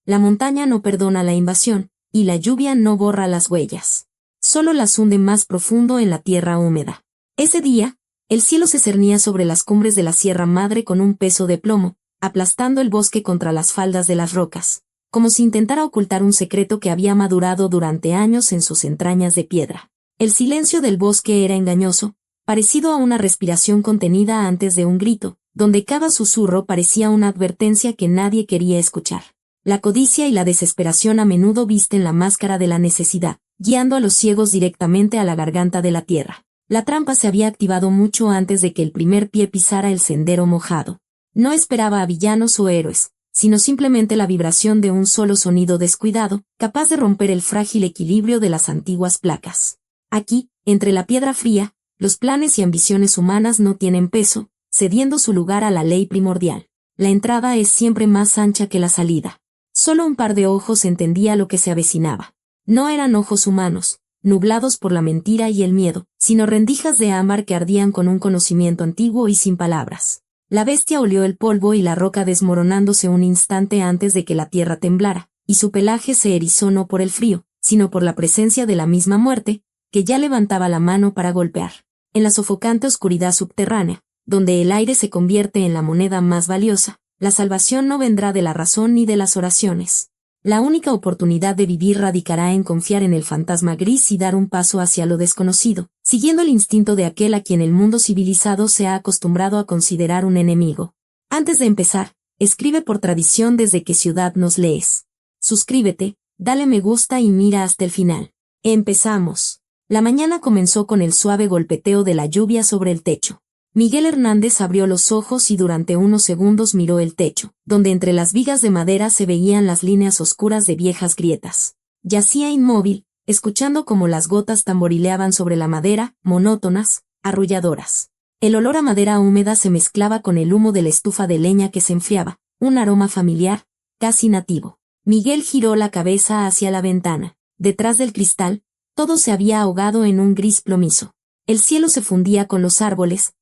La montaña no perdona la invasión, y la lluvia no borra las huellas. Solo las hunde más profundo en la tierra húmeda. Ese día, el cielo se cernía sobre las cumbres de la Sierra Madre con un peso de plomo, aplastando el bosque contra las faldas de las rocas, como si intentara ocultar un secreto que había madurado durante años en sus entrañas de piedra. El silencio del bosque era engañoso, parecido a una respiración contenida antes de un grito, donde cada susurro parecía una advertencia que nadie quería escuchar. La codicia y la desesperación a menudo visten la máscara de la necesidad, guiando a los ciegos directamente a la garganta de la tierra. La trampa se había activado mucho antes de que el primer pie pisara el sendero mojado. No esperaba a villanos o héroes, sino simplemente la vibración de un solo sonido descuidado, capaz de romper el frágil equilibrio de las antiguas placas. Aquí, entre la piedra fría, los planes y ambiciones humanas no tienen peso, cediendo su lugar a la ley primordial. La entrada es siempre más ancha que la salida. Solo un par de ojos entendía lo que se avecinaba. No eran ojos humanos, nublados por la mentira y el miedo, sino rendijas de ámbar que ardían con un conocimiento antiguo y sin palabras. La bestia olió el polvo y la roca desmoronándose un instante antes de que la tierra temblara, y su pelaje se erizó no por el frío, sino por la presencia de la misma muerte, que ya levantaba la mano para golpear. En la sofocante oscuridad subterránea, donde el aire se convierte en la moneda más valiosa, la salvación no vendrá de la razón ni de las oraciones. La única oportunidad de vivir radicará en confiar en el fantasma gris y dar un paso hacia lo desconocido, siguiendo el instinto de aquel a quien el mundo civilizado se ha acostumbrado a considerar un enemigo. Antes de empezar, escribe por tradición desde qué ciudad nos lees. Suscríbete, dale me gusta y mira hasta el final. Empezamos. La mañana comenzó con el suave golpeteo de la lluvia sobre el techo. Miguel Hernández abrió los ojos y durante unos segundos miró el techo, donde entre las vigas de madera se veían las líneas oscuras de viejas grietas. Yacía inmóvil, escuchando cómo las gotas tamborileaban sobre la madera, monótonas, arrulladoras. El olor a madera húmeda se mezclaba con el humo de la estufa de leña que se enfriaba, un aroma familiar, casi nativo. Miguel giró la cabeza hacia la ventana. Detrás del cristal, todo se había ahogado en un gris plomizo. El cielo se fundía con los árboles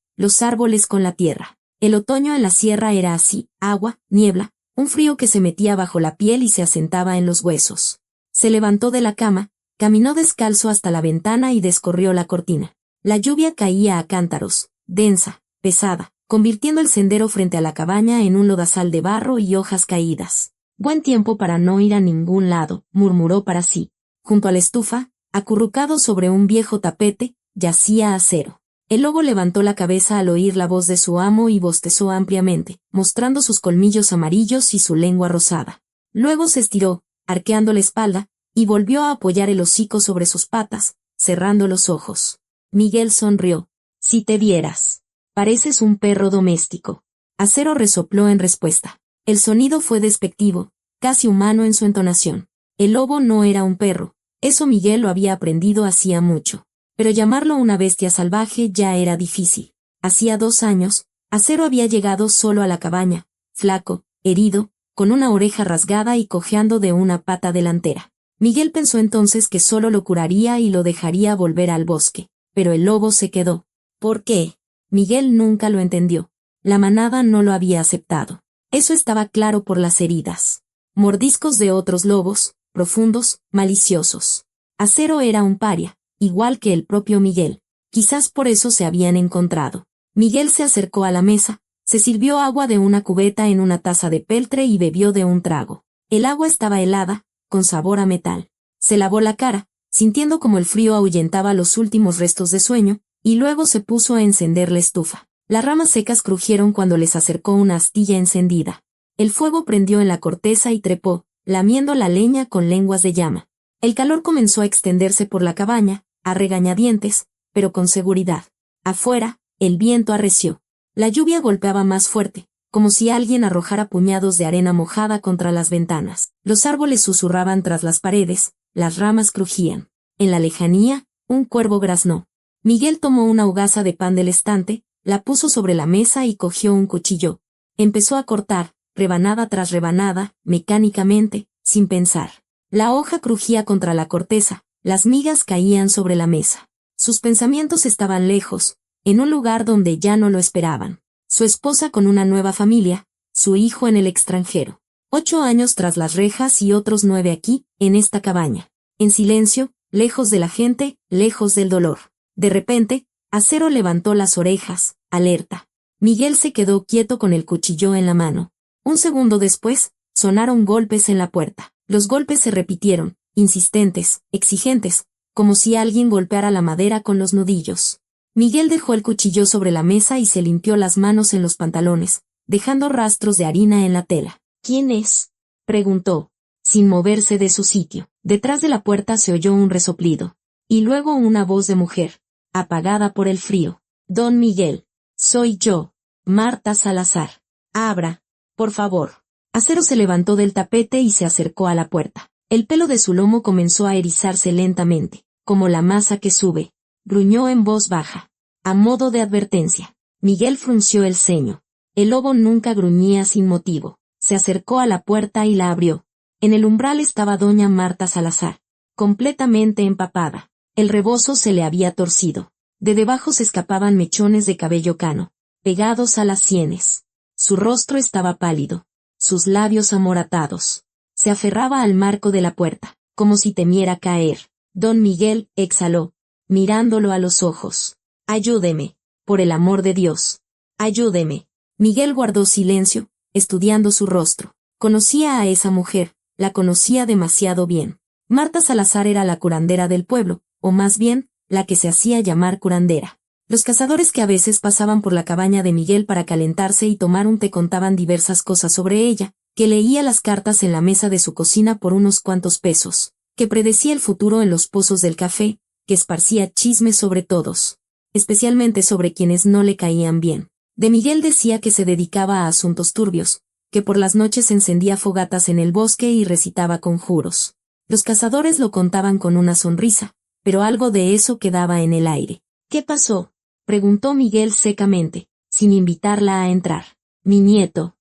con la tierra. El otoño en la sierra era así, agua, niebla, un frío que se metía bajo la piel y se asentaba en los huesos. Se levantó de la cama, caminó descalzo hasta la ventana y descorrió la cortina. La lluvia caía a cántaros, densa, pesada, convirtiendo el sendero frente a la cabaña en un lodazal de barro y hojas caídas. Buen tiempo para no ir a ningún lado, murmuró para sí. Junto a la estufa, acurrucado sobre un viejo tapete, yacía Acero. El lobo levantó la cabeza al oír la voz de su amo y bostezó ampliamente, mostrando sus colmillos amarillos y su lengua rosada. Luego se estiró, arqueando la espalda, y volvió a apoyar el hocico sobre sus patas, cerrando los ojos. Miguel sonrió. Si te vieras. Pareces un perro doméstico. Acero resopló en respuesta. El sonido fue despectivo, casi humano en su entonación. El lobo no era un perro. Eso Miguel lo había aprendido hacía mucho. Pero llamarlo una bestia salvaje ya era difícil. Hacía 2 años, Acero había llegado solo a la cabaña, flaco, herido, con una oreja rasgada y cojeando de una pata delantera. Miguel pensó entonces que solo lo curaría y lo dejaría volver al bosque. Pero el lobo se quedó. ¿Por qué? Miguel nunca lo entendió. La manada no lo había aceptado. Eso estaba claro por las heridas. Mordiscos de otros lobos, profundos, maliciosos. Acero era un paria, igual que el propio Miguel. Quizás por eso se habían encontrado. Miguel se acercó a la mesa, se sirvió agua de una cubeta en una taza de peltre y bebió de un trago. El agua estaba helada, con sabor a metal. Se lavó la cara, sintiendo como el frío ahuyentaba los últimos restos de sueño, y luego se puso a encender la estufa. Las ramas secas crujieron cuando les acercó una astilla encendida. El fuego prendió en la corteza y trepó, lamiendo la leña con lenguas de llama. El calor comenzó a extenderse por la cabaña, a regañadientes, pero con seguridad. Afuera, el viento arreció. La lluvia golpeaba más fuerte, como si alguien arrojara puñados de arena mojada contra las ventanas. Los árboles susurraban tras las paredes, las ramas crujían. En la lejanía, un cuervo graznó. Miguel tomó una hogaza de pan del estante, la puso sobre la mesa y cogió un cuchillo. Empezó a cortar, rebanada tras rebanada, mecánicamente, sin pensar. La hoja crujía contra la corteza, las migas caían sobre la mesa. Sus pensamientos estaban lejos, en un lugar donde ya no lo esperaban. Su esposa con una nueva familia, su hijo en el extranjero. 8 años tras las rejas y otros 9 aquí, en esta cabaña. En silencio, lejos de la gente, lejos del dolor. De repente, Acero levantó las orejas, alerta. Miguel se quedó quieto con el cuchillo en la mano. Un segundo después, sonaron golpes en la puerta. Los golpes se repitieron, insistentes, exigentes, como si alguien golpeara la madera con los nudillos. Miguel dejó el cuchillo sobre la mesa y se limpió las manos en los pantalones, dejando rastros de harina en la tela. ¿Quién es?, preguntó, sin moverse de su sitio. Detrás de la puerta se oyó un resoplido. Y luego una voz de mujer, apagada por el frío. Don Miguel. Soy yo, Marta Salazar. Abra, por favor. Acero se levantó del tapete y se acercó a la puerta. El pelo de su lomo comenzó a erizarse lentamente, como la masa que sube. Gruñó en voz baja. A modo de advertencia. Miguel frunció el ceño. El lobo nunca gruñía sin motivo. Se acercó a la puerta y la abrió. En el umbral estaba doña Marta Salazar, completamente empapada. El rebozo se le había torcido. De debajo se escapaban mechones de cabello cano, pegados a las sienes. Su rostro estaba pálido, sus labios amoratados. Se aferraba al marco de la puerta, como si temiera caer. Don Miguel exhaló, mirándolo a los ojos. Ayúdeme, por el amor de Dios. Ayúdeme. Miguel guardó silencio, estudiando su rostro. Conocía a esa mujer, la conocía demasiado bien. Marta Salazar era la curandera del pueblo, o más bien, la que se hacía llamar curandera. Los cazadores que a veces pasaban por la cabaña de Miguel para calentarse y tomar un té contaban diversas cosas sobre ella, que leía las cartas en la mesa de su cocina por unos cuantos pesos, que predecía el futuro en los pozos del café, que esparcía chismes sobre todos, especialmente sobre quienes no le caían bien. De Miguel decía que se dedicaba a asuntos turbios, que por las noches encendía fogatas en el bosque y recitaba conjuros. Los cazadores lo contaban con una sonrisa, pero algo de eso quedaba en el aire. ¿Qué pasó?, preguntó Miguel secamente, sin invitarla a entrar. Mi nieto,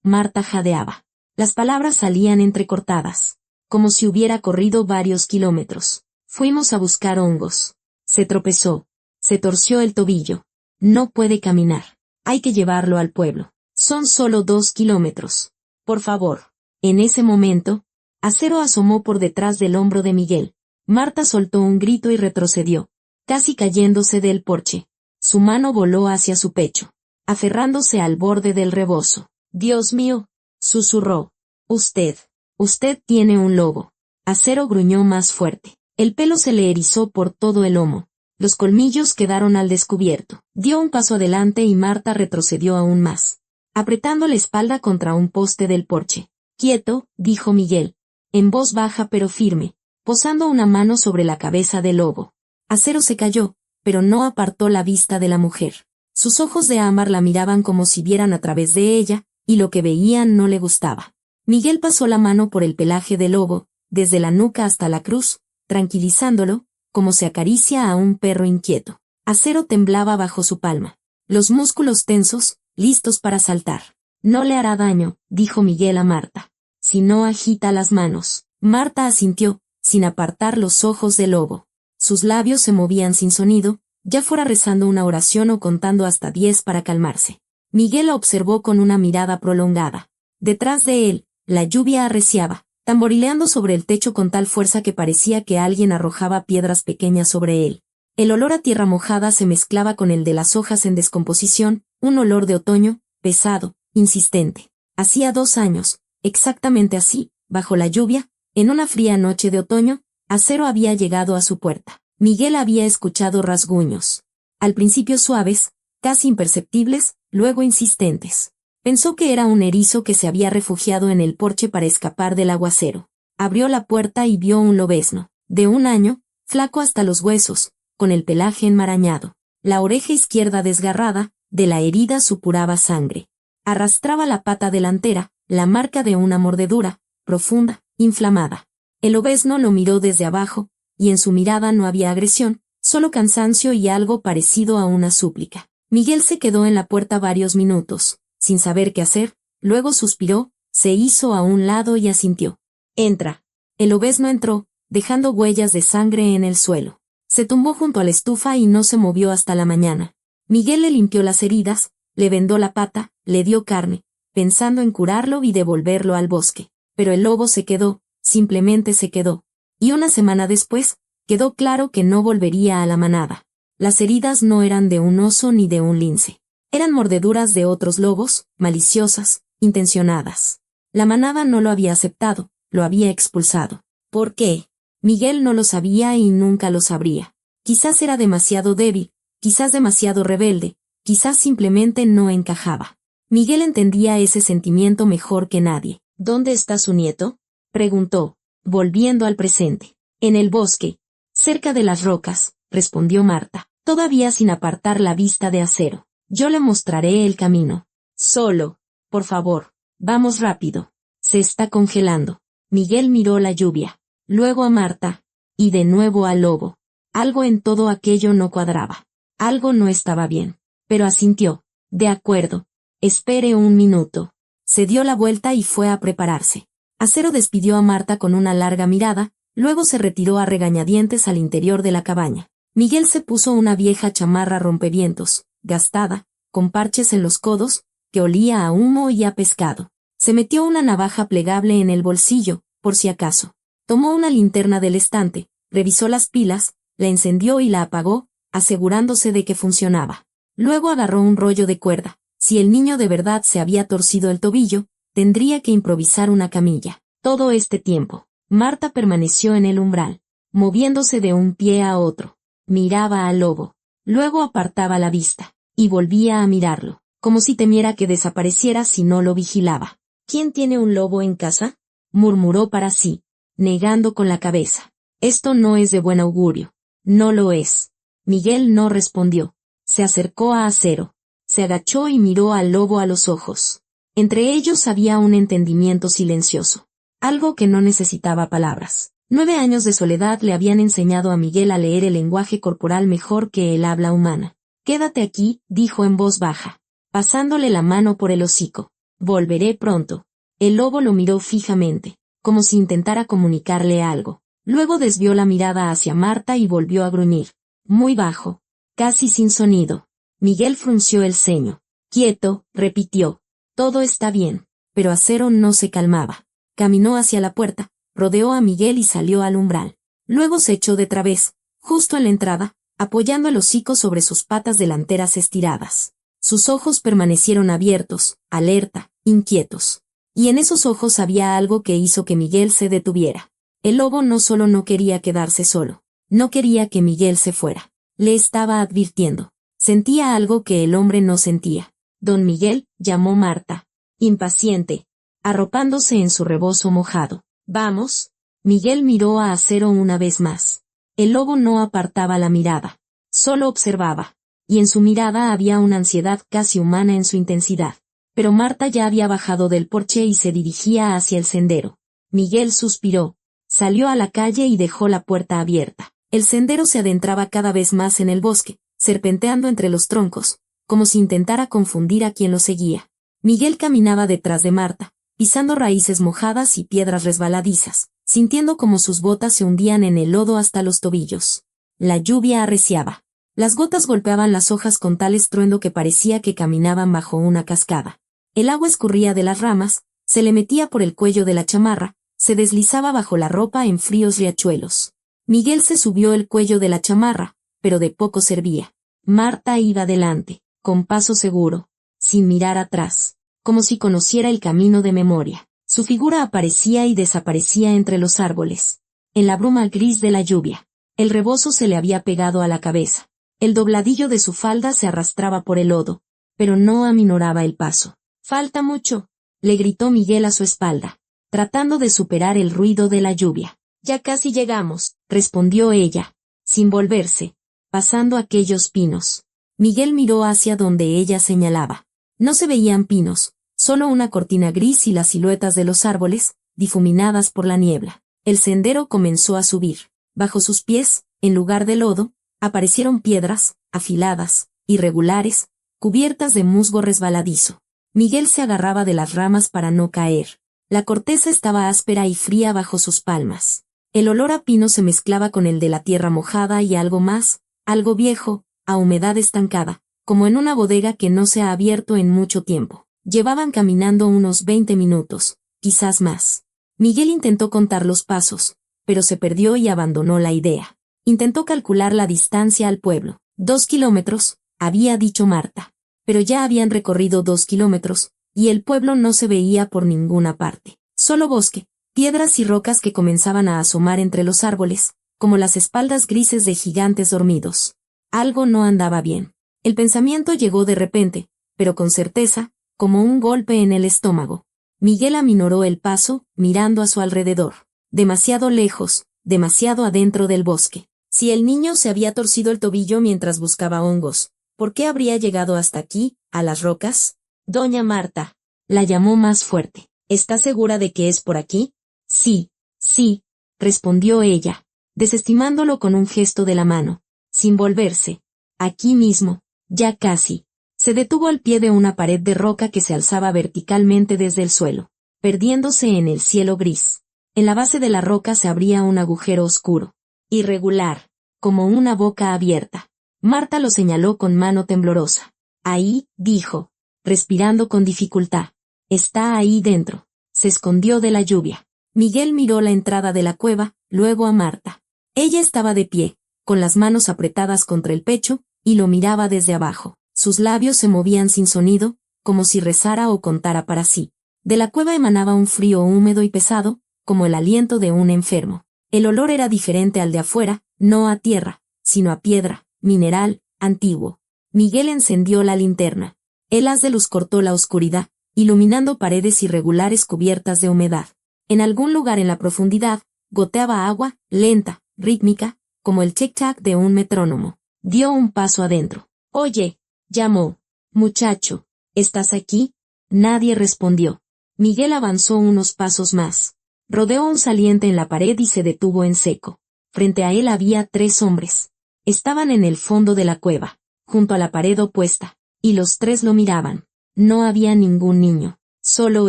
Marta jadeaba. Las palabras salían entrecortadas, como si hubiera corrido varios kilómetros. Fuimos a buscar hongos. Se tropezó, se torció el tobillo. No puede caminar. Hay que llevarlo al pueblo. Son solo 2 kilómetros. Por favor. En ese momento, Acero asomó por detrás del hombro de Miguel. Marta soltó un grito y retrocedió, casi cayéndose del porche. Su mano voló hacia su pecho, aferrándose al borde del rebozo. Dios mío, susurró. Usted tiene un lobo. Acero gruñó más fuerte. El pelo se le erizó por todo el lomo. Los colmillos quedaron al descubierto. Dio un paso adelante y Marta retrocedió aún más, apretando la espalda contra un poste del porche. Quieto, dijo Miguel, en voz baja pero firme, posando una mano sobre la cabeza del lobo. Acero se calló, pero no apartó la vista de la mujer. Sus ojos de ámbar la miraban como si vieran a través de ella, y lo que veían no le gustaba. Miguel pasó la mano por el pelaje del lobo, desde la nuca hasta la cruz, tranquilizándolo, como se acaricia a un perro inquieto. Acero temblaba bajo su palma, los músculos tensos, listos para saltar. No le hará daño, dijo Miguel a Marta. Si no agita las manos. Marta asintió, sin apartar los ojos del lobo. Sus labios se movían sin sonido, ya fuera rezando una oración o contando hasta 10 para calmarse. Miguel la observó con una mirada prolongada. Detrás de él, la lluvia arreciaba, tamborileando sobre el techo con tal fuerza que parecía que alguien arrojaba piedras pequeñas sobre él. El olor a tierra mojada se mezclaba con el de las hojas en descomposición, un olor de otoño, pesado, insistente. Hacía 2 años, exactamente así, bajo la lluvia, en una fría noche de otoño, Acero había llegado a su puerta. Miguel había escuchado rasguños. Al principio suaves, casi imperceptibles, luego insistentes. Pensó que era un erizo que se había refugiado en el porche para escapar del aguacero. Abrió la puerta y vio un lobezno, de 1 año, flaco hasta los huesos, con el pelaje enmarañado. La oreja izquierda desgarrada, de la herida supuraba sangre. Arrastraba la pata delantera, la marca de una mordedura, profunda, inflamada. El lobezno lo miró desde abajo, y en su mirada no había agresión, solo cansancio y algo parecido a una súplica. Miguel se quedó en la puerta varios minutos, sin saber qué hacer, luego suspiró, se hizo a un lado y asintió. Entra. El lobezno entró, dejando huellas de sangre en el suelo. Se tumbó junto a la estufa y no se movió hasta la mañana. Miguel le limpió las heridas, le vendó la pata, le dio carne, pensando en curarlo y devolverlo al bosque. Pero el lobo se quedó, simplemente se quedó. Y una semana después, quedó claro que no volvería a la manada. Las heridas no eran de un oso ni de un lince. Eran mordeduras de otros lobos, maliciosas, intencionadas. La manada no lo había aceptado, lo había expulsado. ¿Por qué? Miguel no lo sabía y nunca lo sabría. Quizás era demasiado débil, quizás demasiado rebelde, quizás simplemente no encajaba. Miguel entendía ese sentimiento mejor que nadie. ¿Dónde está su nieto?, preguntó, volviendo al presente. En el bosque, cerca de las rocas, respondió Marta, todavía sin apartar la vista de Acero. Yo le mostraré el camino. Solo, por favor, vamos rápido. Se está congelando. Miguel miró la lluvia, luego a Marta, y de nuevo al lobo. Algo en todo aquello no cuadraba. Algo no estaba bien. Pero asintió. De acuerdo. Espere un minuto. Se dio la vuelta y fue a prepararse. Acero despidió a Marta con una larga mirada, luego se retiró a regañadientes al interior de la cabaña. Miguel se puso una vieja chamarra rompevientos, gastada, con parches en los codos, que olía a humo y a pescado. Se metió una navaja plegable en el bolsillo, por si acaso. Tomó una linterna del estante, revisó las pilas, la encendió y la apagó, asegurándose de que funcionaba. Luego agarró un rollo de cuerda. Si el niño de verdad se había torcido el tobillo, tendría que improvisar una camilla. Todo este tiempo, Marta permaneció en el umbral, moviéndose de un pie a otro. Miraba al lobo. Luego apartaba la vista, y volvía a mirarlo, como si temiera que desapareciera si no lo vigilaba. ¿Quién tiene un lobo en casa?, murmuró para sí, negando con la cabeza. Esto no es de buen augurio. No lo es. Miguel no respondió. Se acercó a Acero. Se agachó y miró al lobo a los ojos. Entre ellos había un entendimiento silencioso. Algo que no necesitaba palabras. 9 años de soledad le habían enseñado a Miguel a leer el lenguaje corporal mejor que el habla humana. Quédate aquí, dijo en voz baja, pasándole la mano por el hocico. Volveré pronto. El lobo lo miró fijamente, como si intentara comunicarle algo. Luego desvió la mirada hacia Marta y volvió a gruñir. Muy bajo, casi sin sonido. Miguel frunció el ceño. Quieto, repitió. Todo está bien. Pero Acero no se calmaba. Caminó hacia la puerta, rodeó a Miguel y salió al umbral. Luego se echó de través, justo en la entrada, apoyando el hocico sobre sus patas delanteras estiradas. Sus ojos permanecieron abiertos, alerta, inquietos. Y en esos ojos había algo que hizo que Miguel se detuviera. El lobo no solo no quería quedarse solo, no quería que Miguel se fuera. Le estaba advirtiendo. Sentía algo que el hombre no sentía. Don Miguel, llamó Marta, impaciente, arropándose en su rebozo mojado. Vamos. Miguel miró a Acero una vez más. El lobo no apartaba la mirada, solo observaba, y en su mirada había una ansiedad casi humana en su intensidad. Pero Marta ya había bajado del porche y se dirigía hacia el sendero. Miguel suspiró, salió a la calle y dejó la puerta abierta. El sendero se adentraba cada vez más en el bosque, serpenteando entre los troncos, como si intentara confundir a quien lo seguía. Miguel caminaba detrás de Marta, pisando raíces mojadas y piedras resbaladizas, sintiendo como sus botas se hundían en el lodo hasta los tobillos. La lluvia arreciaba. Las gotas golpeaban las hojas con tal estruendo que parecía que caminaban bajo una cascada. El agua escurría de las ramas, se le metía por el cuello de la chamarra, se deslizaba bajo la ropa en fríos riachuelos. Miguel se subió el cuello de la chamarra, pero de poco servía. Marta iba delante, con paso seguro, sin mirar atrás, como si conociera el camino de memoria. Su figura aparecía y desaparecía entre los árboles, en la bruma gris de la lluvia. El rebozo se le había pegado a la cabeza. El dobladillo de su falda se arrastraba por el lodo, pero no aminoraba el paso. «Falta mucho», le gritó Miguel a su espalda, tratando de superar el ruido de la lluvia. «Ya casi llegamos», respondió ella, sin volverse, pasando aquellos pinos. Miguel miró hacia donde ella señalaba. No se veían pinos, solo una cortina gris y las siluetas de los árboles, difuminadas por la niebla. El sendero comenzó a subir. Bajo sus pies, en lugar de lodo, aparecieron piedras, afiladas, irregulares, cubiertas de musgo resbaladizo. Miguel se agarraba de las ramas para no caer. La corteza estaba áspera y fría bajo sus palmas. El olor a pino se mezclaba con el de la tierra mojada y algo más, algo viejo, a humedad estancada, como en una bodega que no se ha abierto en mucho tiempo. Llevaban caminando unos 20 minutos, quizás más. Miguel intentó contar los pasos, pero se perdió y abandonó la idea. Intentó calcular la distancia al pueblo. 2 kilómetros, había dicho Marta. Pero ya habían recorrido 2 kilómetros, y el pueblo no se veía por ninguna parte. Solo bosque, piedras y rocas que comenzaban a asomar entre los árboles, como las espaldas grises de gigantes dormidos. Algo no andaba bien. El pensamiento llegó de repente, pero con certeza, como un golpe en el estómago. Miguel aminoró el paso, mirando a su alrededor. Demasiado lejos, demasiado adentro del bosque. Si el niño se había torcido el tobillo mientras buscaba hongos, ¿por qué habría llegado hasta aquí, a las rocas? Doña Marta, la llamó más fuerte. ¿Está segura de que es por aquí? Sí, sí, respondió ella, desestimándolo con un gesto de la mano, sin volverse. Aquí mismo, ya casi. Se detuvo al pie de una pared de roca que se alzaba verticalmente desde el suelo, perdiéndose en el cielo gris. En la base de la roca se abría un agujero oscuro, irregular, como una boca abierta. Marta lo señaló con mano temblorosa. Ahí, dijo, respirando con dificultad. Está ahí dentro. Se escondió de la lluvia. Miguel miró la entrada de la cueva, luego a Marta. Ella estaba de pie, con las manos apretadas contra el pecho, y lo miraba desde abajo. Sus labios se movían sin sonido, como si rezara o contara para sí. De la cueva emanaba un frío húmedo y pesado, como el aliento de un enfermo. El olor era diferente al de afuera, no a tierra, sino a piedra, mineral, antiguo. Miguel encendió la linterna. El haz de luz cortó la oscuridad, iluminando paredes irregulares cubiertas de humedad. En algún lugar en la profundidad, goteaba agua, lenta, rítmica, como el tic-tac de un metrónomo. Dio un paso adentro. «Oye», llamó. «Muchacho, ¿estás aquí?» Nadie respondió. Miguel avanzó unos pasos más. Rodeó un saliente en la pared y se detuvo en seco. Frente a él había 3 hombres. Estaban en el fondo de la cueva, junto a la pared opuesta, y los 3 lo miraban. No había ningún niño, solo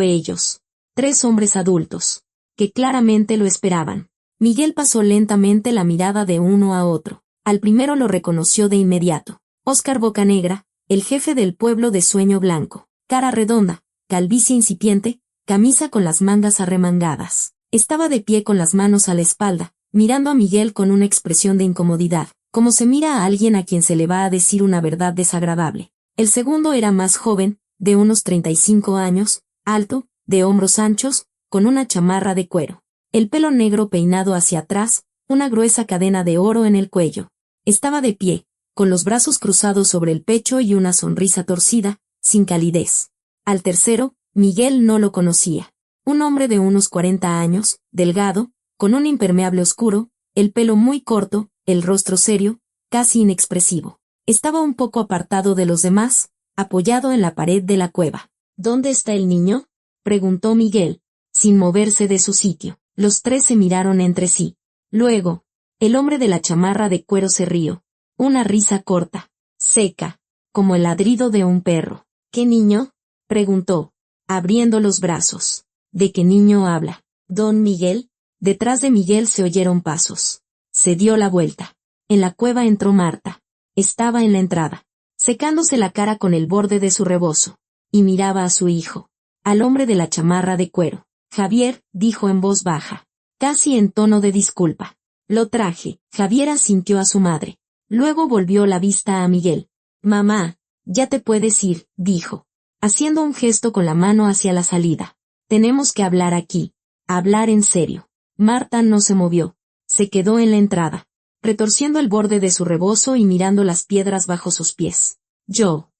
ellos. 3 hombres adultos, que claramente lo esperaban. Miguel pasó lentamente la mirada de uno a otro. Al primero lo reconoció de inmediato. Óscar Bocanegra, el jefe del pueblo de Sueño Blanco. Cara redonda, calvicie incipiente, camisa con las mangas arremangadas. Estaba de pie con las manos a la espalda, mirando a Miguel con una expresión de incomodidad, como se mira a alguien a quien se le va a decir una verdad desagradable. El segundo era más joven, de unos 35 años, alto, de hombros anchos, con una chamarra de cuero. El pelo negro peinado hacia atrás, una gruesa cadena de oro en el cuello. Estaba de pie, con los brazos cruzados sobre el pecho y una sonrisa torcida, sin calidez. Al tercero, Miguel no lo conocía. Un hombre de unos 40 años, delgado, con un impermeable oscuro, el pelo muy corto, el rostro serio, casi inexpresivo. Estaba un poco apartado de los demás, apoyado en la pared de la cueva. «¿Dónde está el niño?», preguntó Miguel, sin moverse de su sitio. Los 3 se miraron entre sí. Luego, el hombre de la chamarra de cuero se rió. Una risa corta, seca, como el ladrido de un perro. «¿Qué niño?», preguntó, abriendo los brazos. «¿De qué niño habla?». «¿Don Miguel?». Detrás de Miguel se oyeron pasos. Se dio la vuelta. En la cueva entró Marta. Estaba en la entrada, secándose la cara con el borde de su rebozo, y miraba a su hijo, al hombre de la chamarra de cuero. «Javier», dijo en voz baja, casi en tono de disculpa. «Lo traje». Javier asintió a su madre. Luego volvió la vista a Miguel. «Mamá, ya te puedes ir», dijo, haciendo un gesto con la mano hacia la salida. «Tenemos que hablar aquí. Hablar en serio». Marta no se movió. Se quedó en la entrada, retorciendo el borde de su rebozo y mirando las piedras bajo sus pies. Yo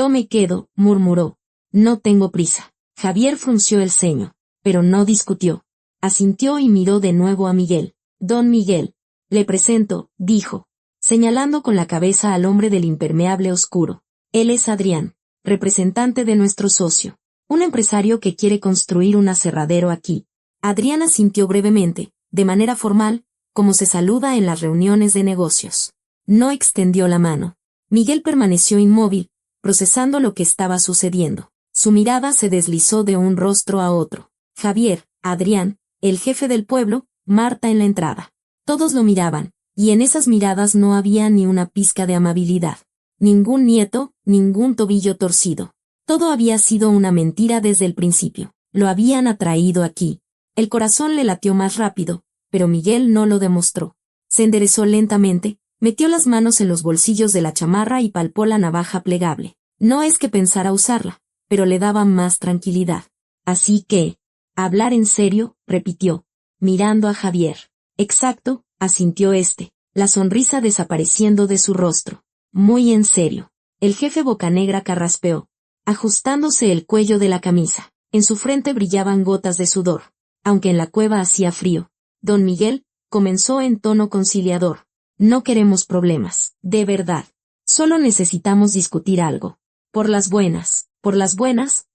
me quedo», murmuró. «No tengo prisa». Javier frunció el ceño, pero no discutió. Asintió y miró de nuevo a Miguel. «Don Miguel, le presento», dijo, señalando con la cabeza al hombre del impermeable oscuro. «Él es Adrián, representante de nuestro socio, un empresario que quiere construir un aserradero aquí». Adrián asintió brevemente, de manera formal, como se saluda en las reuniones de negocios. No extendió la mano. Miguel permaneció inmóvil, procesando lo que estaba sucediendo. Su mirada se deslizó de un rostro a otro. Javier, Adrián, el jefe del pueblo, Marta en la entrada. Todos lo miraban, y en esas miradas no había ni una pizca de amabilidad. Ningún nieto, ningún tobillo torcido. Todo había sido una mentira desde el principio. Lo habían atraído aquí. El corazón le latió más rápido, pero Miguel no lo demostró. Se enderezó lentamente, metió las manos en los bolsillos de la chamarra y palpó la navaja plegable. No es que pensara usarla, pero le daba más tranquilidad. Así que, hablar en serio, repitió, mirando a Javier. Exacto, asintió este, la sonrisa desapareciendo de su rostro. Muy en serio. El jefe Bocanegra carraspeó, ajustándose el cuello de la camisa. En su frente brillaban gotas de sudor. Aunque en la cueva hacía frío, don Miguel comenzó en tono conciliador. No queremos problemas, de verdad. Solo necesitamos discutir algo. Por las buenas,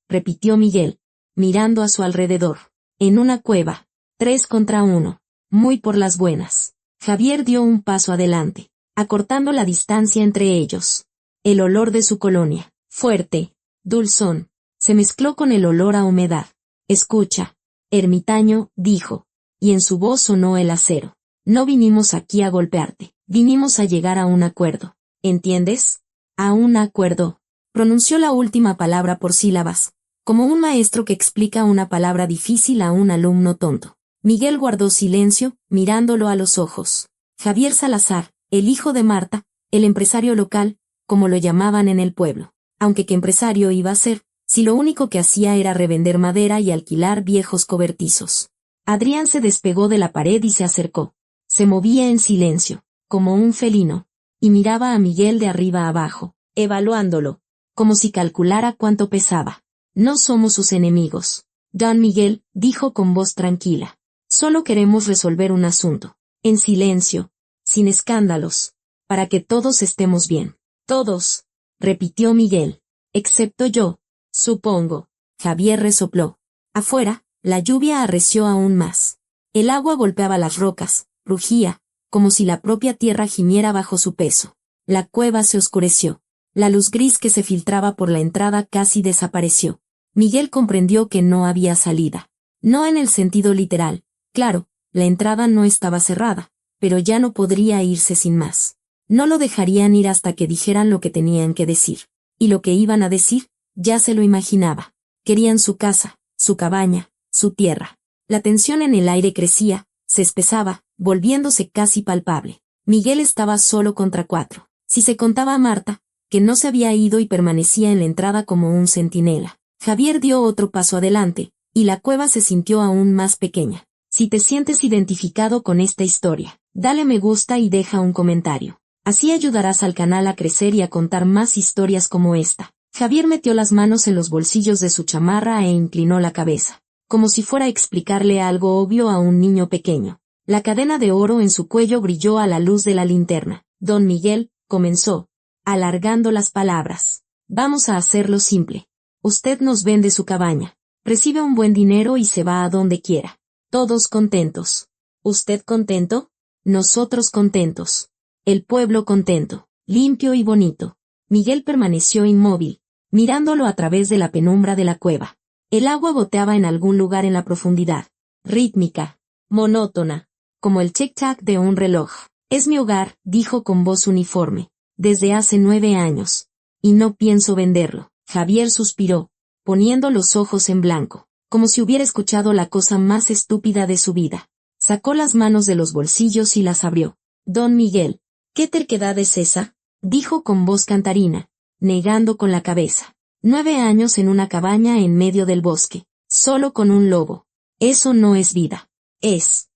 repitió Miguel, mirando a su alrededor. En una cueva, 3 contra 1. Muy por las buenas. Javier dio un paso adelante, acortando la distancia entre ellos. El olor de su colonia, fuerte, dulzón, se mezcló con el olor a humedad. Escucha, ermitaño, dijo, y en su voz sonó el acero. No vinimos aquí a golpearte, vinimos a llegar a un acuerdo. ¿Entiendes? A un acuerdo. Pronunció la última palabra por sílabas, como un maestro que explica una palabra difícil a un alumno tonto. Miguel guardó silencio, mirándolo a los ojos. Javier Salazar, el hijo de Marta, el empresario local, como lo llamaban en el pueblo. Aunque qué empresario iba a ser, si lo único que hacía era revender madera y alquilar viejos cobertizos. Adrián se despegó de la pared y se acercó. Se movía en silencio, como un felino, y miraba a Miguel de arriba abajo, evaluándolo, como si calculara cuánto pesaba. No somos sus enemigos. Don Miguel, dijo con voz tranquila. Solo queremos resolver un asunto. En silencio, sin escándalos, para que todos estemos bien. Todos, repitió Miguel. Excepto yo, supongo. Javier resopló. Afuera, la lluvia arreció aún más. El agua golpeaba las rocas, rugía, como si la propia tierra gimiera bajo su peso. La cueva se oscureció. La luz gris que se filtraba por la entrada casi desapareció. Miguel comprendió que no había salida. No en el sentido literal. Claro, la entrada no estaba cerrada, pero ya no podría irse sin más. No lo dejarían ir hasta que dijeran lo que tenían que decir. Y lo que iban a decir, ya se lo imaginaba. Querían su casa, su cabaña, su tierra. La tensión en el aire crecía, se espesaba, volviéndose casi palpable. Miguel estaba solo contra 4. Si se contaba a Marta, que no se había ido y permanecía en la entrada como un centinela. Javier dio otro paso adelante, y la cueva se sintió aún más pequeña. Si te sientes identificado con esta historia, dale me gusta y deja un comentario. Así ayudarás al canal a crecer y a contar más historias como esta. Javier metió las manos en los bolsillos de su chamarra e inclinó la cabeza, como si fuera a explicarle algo obvio a un niño pequeño. La cadena de oro en su cuello brilló a la luz de la linterna. Don Miguel, comenzó, alargando las palabras. Vamos a hacerlo simple. Usted nos vende su cabaña, recibe un buen dinero y se va a donde quiera. Todos contentos. ¿Usted contento? Nosotros contentos. El pueblo contento, limpio y bonito. Miguel permaneció inmóvil, mirándolo a través de la penumbra de la cueva. El agua goteaba en algún lugar en la profundidad, rítmica, monótona, como el tic-tac de un reloj. Es mi hogar, dijo con voz uniforme, desde hace 9 años, y no pienso venderlo. Javier suspiró, poniendo los ojos en blanco, como si hubiera escuchado la cosa más estúpida de su vida. Sacó las manos de los bolsillos y las abrió. Don Miguel, ¿qué terquedad es esa? Dijo con voz cantarina, negando con la cabeza. 9 años en una cabaña en medio del bosque, solo con un lobo. Eso no es vida. Es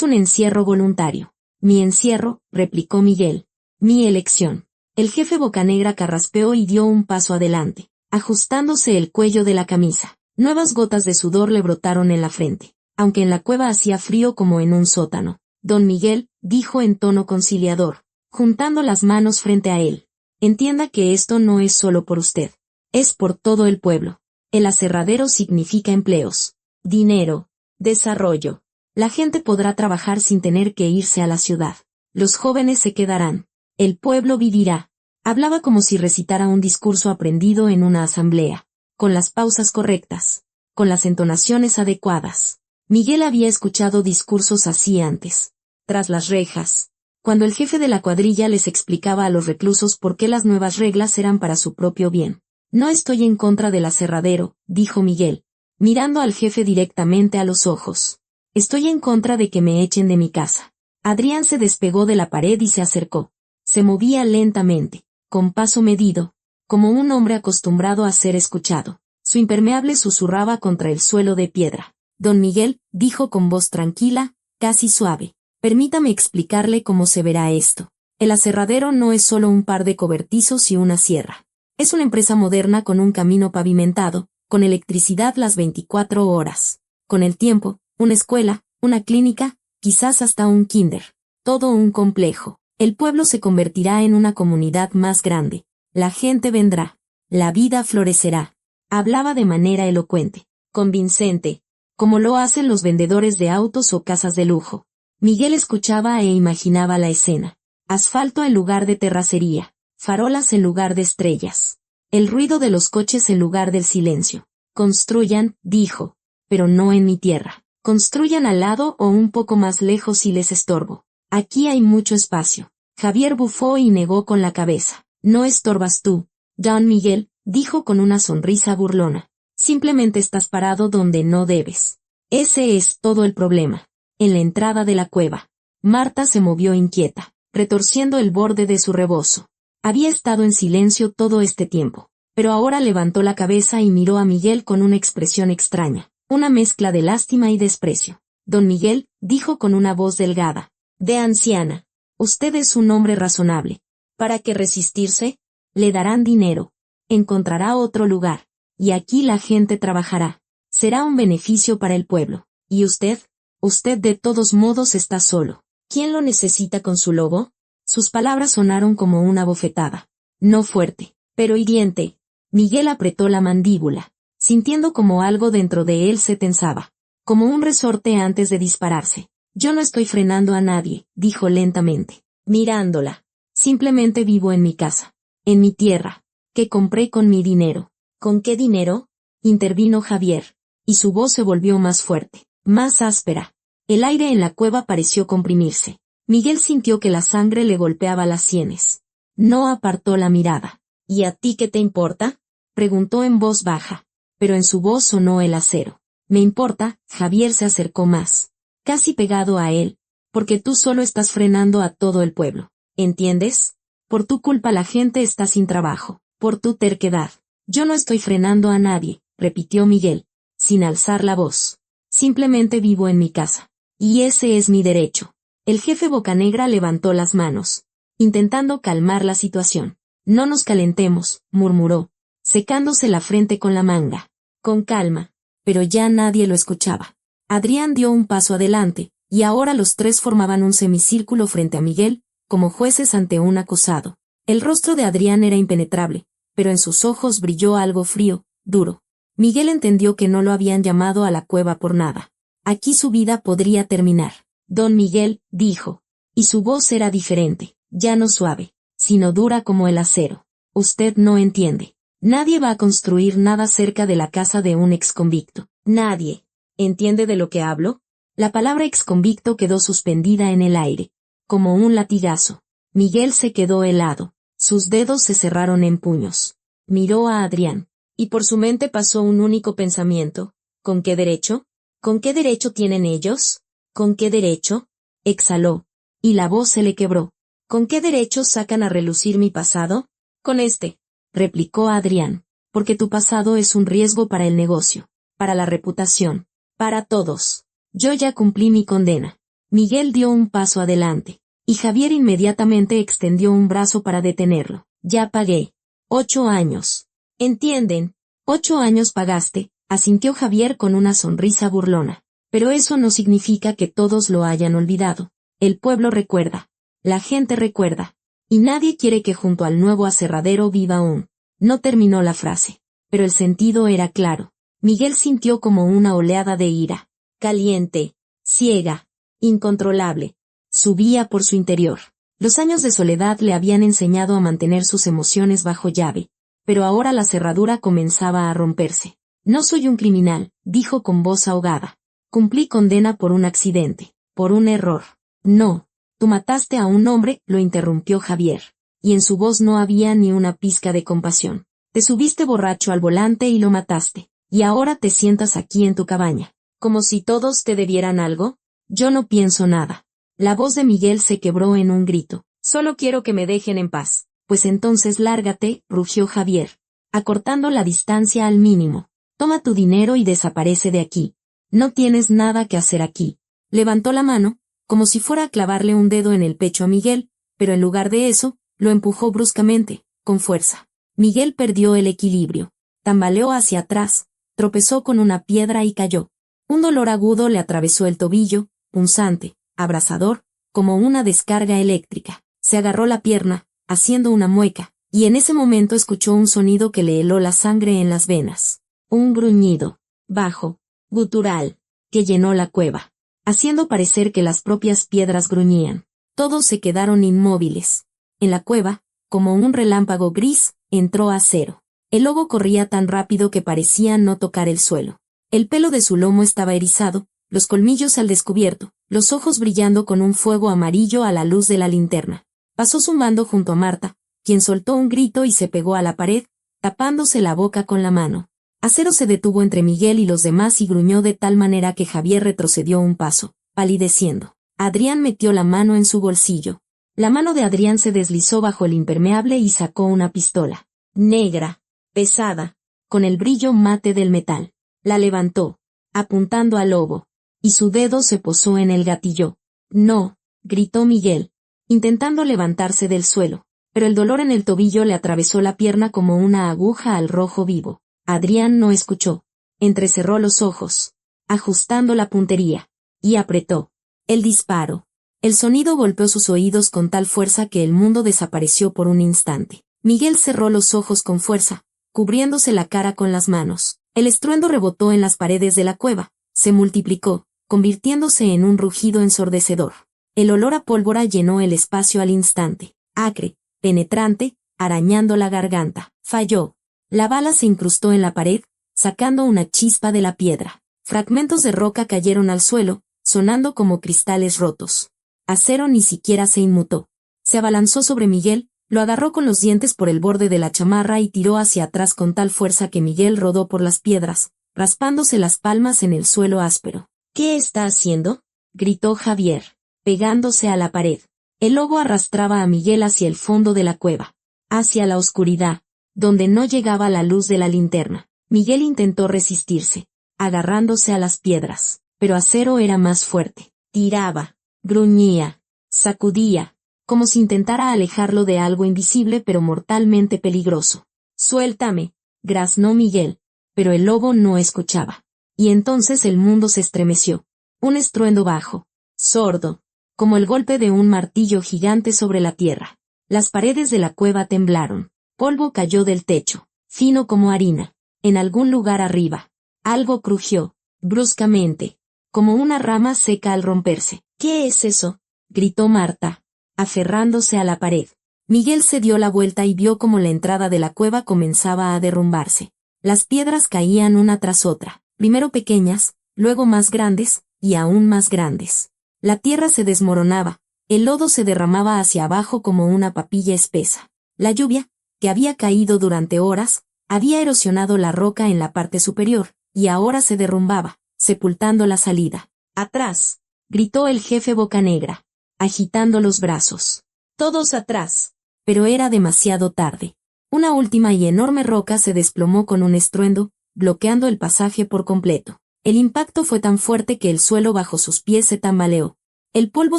un encierro voluntario. Mi encierro, replicó Miguel. Mi elección. El jefe Bocanegra carraspeó y dio un paso adelante, ajustándose el cuello de la camisa. Nuevas gotas de sudor le brotaron en la frente, aunque en la cueva hacía frío como en un sótano. Don Miguel, dijo en tono conciliador, juntando las manos frente a él. Entienda que esto no es solo por usted. Es por todo el pueblo. El aserradero significa empleos, dinero, desarrollo. La gente podrá trabajar sin tener que irse a la ciudad. Los jóvenes se quedarán. El pueblo vivirá. Hablaba como si recitara un discurso aprendido en una asamblea, con las pausas correctas, con las entonaciones adecuadas. Miguel había escuchado discursos así antes, tras las rejas, cuando el jefe de la cuadrilla les explicaba a los reclusos por qué las nuevas reglas eran para su propio bien. No estoy en contra del aserradero, dijo Miguel, mirando al jefe directamente a los ojos. Estoy en contra de que me echen de mi casa. Adrián se despegó de la pared y se acercó. Se movía lentamente, con paso medido, como un hombre acostumbrado a ser escuchado. Su impermeable susurraba contra el suelo de piedra. Don Miguel, dijo con voz tranquila, casi suave. Permítame explicarle cómo se verá esto. El aserradero no es solo un par de cobertizos y una sierra. Es una empresa moderna con un camino pavimentado, con electricidad las 24 horas. Con el tiempo, una escuela, una clínica, quizás hasta un kinder. Todo un complejo. El pueblo se convertirá en una comunidad más grande. La gente vendrá. La vida florecerá. Hablaba de manera elocuente, convincente, como lo hacen los vendedores de autos o casas de lujo. Miguel escuchaba e imaginaba la escena. Asfalto en lugar de terracería, farolas en lugar de estrellas, el ruido de los coches en lugar del silencio. Construyan, dijo, pero no en mi tierra. Construyan al lado o un poco más lejos si les estorbo. Aquí hay mucho espacio. Javier bufó y negó con la cabeza. No estorbas tú, Don Miguel, dijo con una sonrisa burlona. Simplemente estás parado donde no debes. Ese es todo el problema. En la entrada de la cueva, Marta se movió inquieta, retorciendo el borde de su rebozo. Había estado en silencio todo este tiempo, pero ahora levantó la cabeza y miró a Miguel con una expresión extraña, una mezcla de lástima y desprecio. Don Miguel, dijo con una voz delgada, de anciana, usted es un hombre razonable. ¿Para qué resistirse? Le darán dinero. Encontrará otro lugar. Y aquí la gente trabajará. Será un beneficio para el pueblo. ¿Y usted? Usted de todos modos está solo. ¿Quién lo necesita con su lobo? Sus palabras sonaron como una bofetada. No fuerte, pero hiriente. Miguel apretó la mandíbula, sintiendo como algo dentro de él se tensaba, como un resorte antes de dispararse. Yo no estoy frenando a nadie, dijo lentamente, mirándola. Simplemente vivo en mi casa, en mi tierra, que compré con mi dinero. ¿Con qué dinero? Intervino Javier, y su voz se volvió más fuerte, más áspera. El aire en la cueva pareció comprimirse. Miguel sintió que la sangre le golpeaba las sienes. No apartó la mirada. ¿Y a ti qué te importa? Preguntó en voz baja, pero en su voz sonó el acero. Me importa, Javier se acercó más, casi pegado a él, porque tú solo estás frenando a todo el pueblo. ¿Entiendes? Por tu culpa la gente está sin trabajo, por tu terquedad. Yo no estoy frenando a nadie, repitió Miguel, sin alzar la voz. Simplemente vivo en mi casa. Y ese es mi derecho. El jefe Bocanegra levantó las manos, intentando calmar la situación. No nos calentemos, murmuró, secándose la frente con la manga. Con calma. Pero ya nadie lo escuchaba. Adrián dio un paso adelante, y ahora los tres formaban un semicírculo frente a Miguel, como jueces ante un acusado. El rostro de Adrián era impenetrable, pero en sus ojos brilló algo frío, duro. Miguel entendió que no lo habían llamado a la cueva por nada. Aquí su vida podría terminar. Don Miguel, dijo, y su voz era diferente, ya no suave, sino dura como el acero. Usted no entiende. Nadie va a construir nada cerca de la casa de un exconvicto. Nadie. ¿Entiende de lo que hablo? La palabra exconvicto quedó suspendida en el aire, como un latigazo. Miguel se quedó helado. Sus dedos se cerraron en puños. Miró a Adrián, y por su mente pasó un único pensamiento. ¿Con qué derecho? ¿Con qué derecho tienen ellos? ¿Con qué derecho? Exhaló, y la voz se le quebró. ¿Con qué derecho sacan a relucir mi pasado? Con este, replicó Adrián, porque tu pasado es un riesgo para el negocio, para la reputación, para todos. Yo ya cumplí mi condena. Miguel dio un paso adelante, y Javier inmediatamente extendió un brazo para detenerlo. Ya pagué. 8 años. ¿Entienden? 8 años pagaste, asintió Javier con una sonrisa burlona. Pero eso no significa que todos lo hayan olvidado. El pueblo recuerda. La gente recuerda. Y nadie quiere que junto al nuevo aserradero viva un. No terminó la frase. Pero el sentido era claro. Miguel sintió como una oleada de ira. Caliente. Ciega. Incontrolable. Subía por su interior. Los años de soledad le habían enseñado a mantener sus emociones bajo llave. Pero ahora la cerradura comenzaba a romperse. No soy un criminal, dijo con voz ahogada. Cumplí condena por un accidente, por un error. No, tú mataste a un hombre, lo interrumpió Javier. Y en su voz no había ni una pizca de compasión. Te subiste borracho al volante y lo mataste. Y ahora te sientas aquí en tu cabaña. Como si todos te debieran algo. Yo no pienso nada. La voz de Miguel se quebró en un grito. Solo quiero que me dejen en paz. Pues entonces lárgate, rugió Javier, acortando la distancia al mínimo. Toma tu dinero y desaparece de aquí. No tienes nada que hacer aquí. Levantó la mano, como si fuera a clavarle un dedo en el pecho a Miguel, pero en lugar de eso, lo empujó bruscamente, con fuerza. Miguel perdió el equilibrio, tambaleó hacia atrás, tropezó con una piedra y cayó. Un dolor agudo le atravesó el tobillo, punzante, abrasador, como una descarga eléctrica. Se agarró la pierna, haciendo una mueca, y en ese momento escuchó un sonido que le heló la sangre en las venas. Un gruñido, bajo, gutural, que llenó la cueva, haciendo parecer que las propias piedras gruñían. Todos se quedaron inmóviles. En la cueva, como un relámpago gris, entró Acero. El lobo corría tan rápido que parecía no tocar el suelo. El pelo de su lomo estaba erizado, los colmillos al descubierto, los ojos brillando con un fuego amarillo a la luz de la linterna. Pasó zumbando junto a Marta, quien soltó un grito y se pegó a la pared, tapándose la boca con la mano. Acero se detuvo entre Miguel y los demás y gruñó de tal manera que Javier retrocedió un paso, palideciendo. Adrián metió la mano en su bolsillo. La mano de Adrián se deslizó bajo el impermeable y sacó una pistola. Negra, pesada, con el brillo mate del metal. La levantó, apuntando al lobo, y su dedo se posó en el gatillo. No, gritó Miguel, intentando levantarse del suelo, pero el dolor en el tobillo le atravesó la pierna como una aguja al rojo vivo. Adrián no escuchó. Entrecerró los ojos, ajustando la puntería, y apretó. El disparo. El sonido golpeó sus oídos con tal fuerza que el mundo desapareció por un instante. Miguel cerró los ojos con fuerza, cubriéndose la cara con las manos. El estruendo rebotó en las paredes de la cueva, se multiplicó, convirtiéndose en un rugido ensordecedor. El olor a pólvora llenó el espacio al instante, acre, penetrante, arañando la garganta. Falló. La bala se incrustó en la pared, sacando una chispa de la piedra. Fragmentos de roca cayeron al suelo, sonando como cristales rotos. Acero ni siquiera se inmutó. Se abalanzó sobre Miguel, lo agarró con los dientes por el borde de la chamarra y tiró hacia atrás con tal fuerza que Miguel rodó por las piedras, raspándose las palmas en el suelo áspero. ¿Qué está haciendo?, gritó Javier, pegándose a la pared. El lobo arrastraba a Miguel hacia el fondo de la cueva, hacia la oscuridad, donde no llegaba la luz de la linterna. Miguel intentó resistirse, agarrándose a las piedras, pero Acero era más fuerte. Tiraba, gruñía, sacudía, como si intentara alejarlo de algo invisible pero mortalmente peligroso. «Suéltame», graznó Miguel, pero el lobo no escuchaba. Y entonces el mundo se estremeció. Un estruendo bajo, sordo, como el golpe de un martillo gigante sobre la tierra. Las paredes de la cueva temblaron. Polvo cayó del techo, fino como harina. En algún lugar arriba, algo crujió, bruscamente, como una rama seca al romperse. «¿Qué es eso?», gritó Marta, aferrándose a la pared. Miguel se dio la vuelta y vio cómo la entrada de la cueva comenzaba a derrumbarse. Las piedras caían una tras otra, primero pequeñas, luego más grandes, y aún más grandes. La tierra se desmoronaba, el lodo se derramaba hacia abajo como una papilla espesa. La lluvia, que había caído durante horas, había erosionado la roca en la parte superior, y ahora se derrumbaba, sepultando la salida. «¡Atrás!», gritó el jefe Bocanegra, agitando los brazos. «¡Todos atrás!». Pero era demasiado tarde. Una última y enorme roca se desplomó con un estruendo, bloqueando el pasaje por completo. El impacto fue tan fuerte que el suelo bajo sus pies se tambaleó. El polvo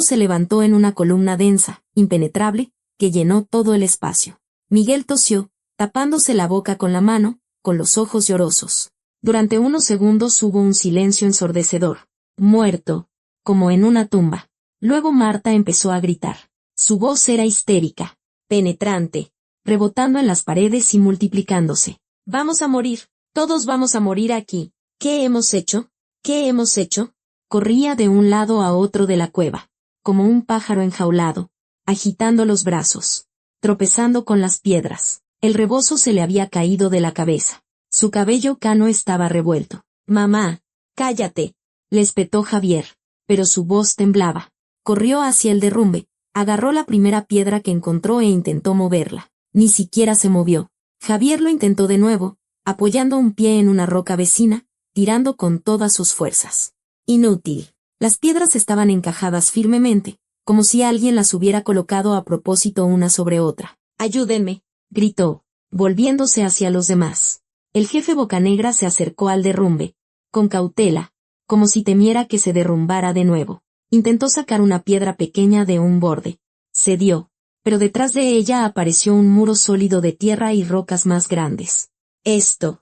se levantó en una columna densa, impenetrable, que llenó todo el espacio. Miguel tosió, tapándose la boca con la mano, con los ojos llorosos. Durante unos segundos hubo un silencio ensordecedor. «Muerto», como en una tumba. Luego Marta empezó a gritar. Su voz era histérica, penetrante, rebotando en las paredes y multiplicándose. «Vamos a morir, todos vamos a morir aquí. ¿Qué hemos hecho? ¿Qué hemos hecho?». Corría de un lado a otro de la cueva, como un pájaro enjaulado, agitando los brazos, tropezando con las piedras. El rebozo se le había caído de la cabeza. Su cabello cano estaba revuelto. «Mamá, cállate», le espetó Javier, pero su voz temblaba. Corrió hacia el derrumbe, agarró la primera piedra que encontró e intentó moverla. Ni siquiera se movió. Javier lo intentó de nuevo, apoyando un pie en una roca vecina, tirando con todas sus fuerzas. Inútil. Las piedras estaban encajadas firmemente, como si alguien las hubiera colocado a propósito una sobre otra. «Ayúdenme», gritó, volviéndose hacia los demás. El jefe Bocanegra se acercó al derrumbe, con cautela, como si temiera que se derrumbara de nuevo. Intentó sacar una piedra pequeña de un borde. Cedió, pero detrás de ella apareció un muro sólido de tierra y rocas más grandes. Esto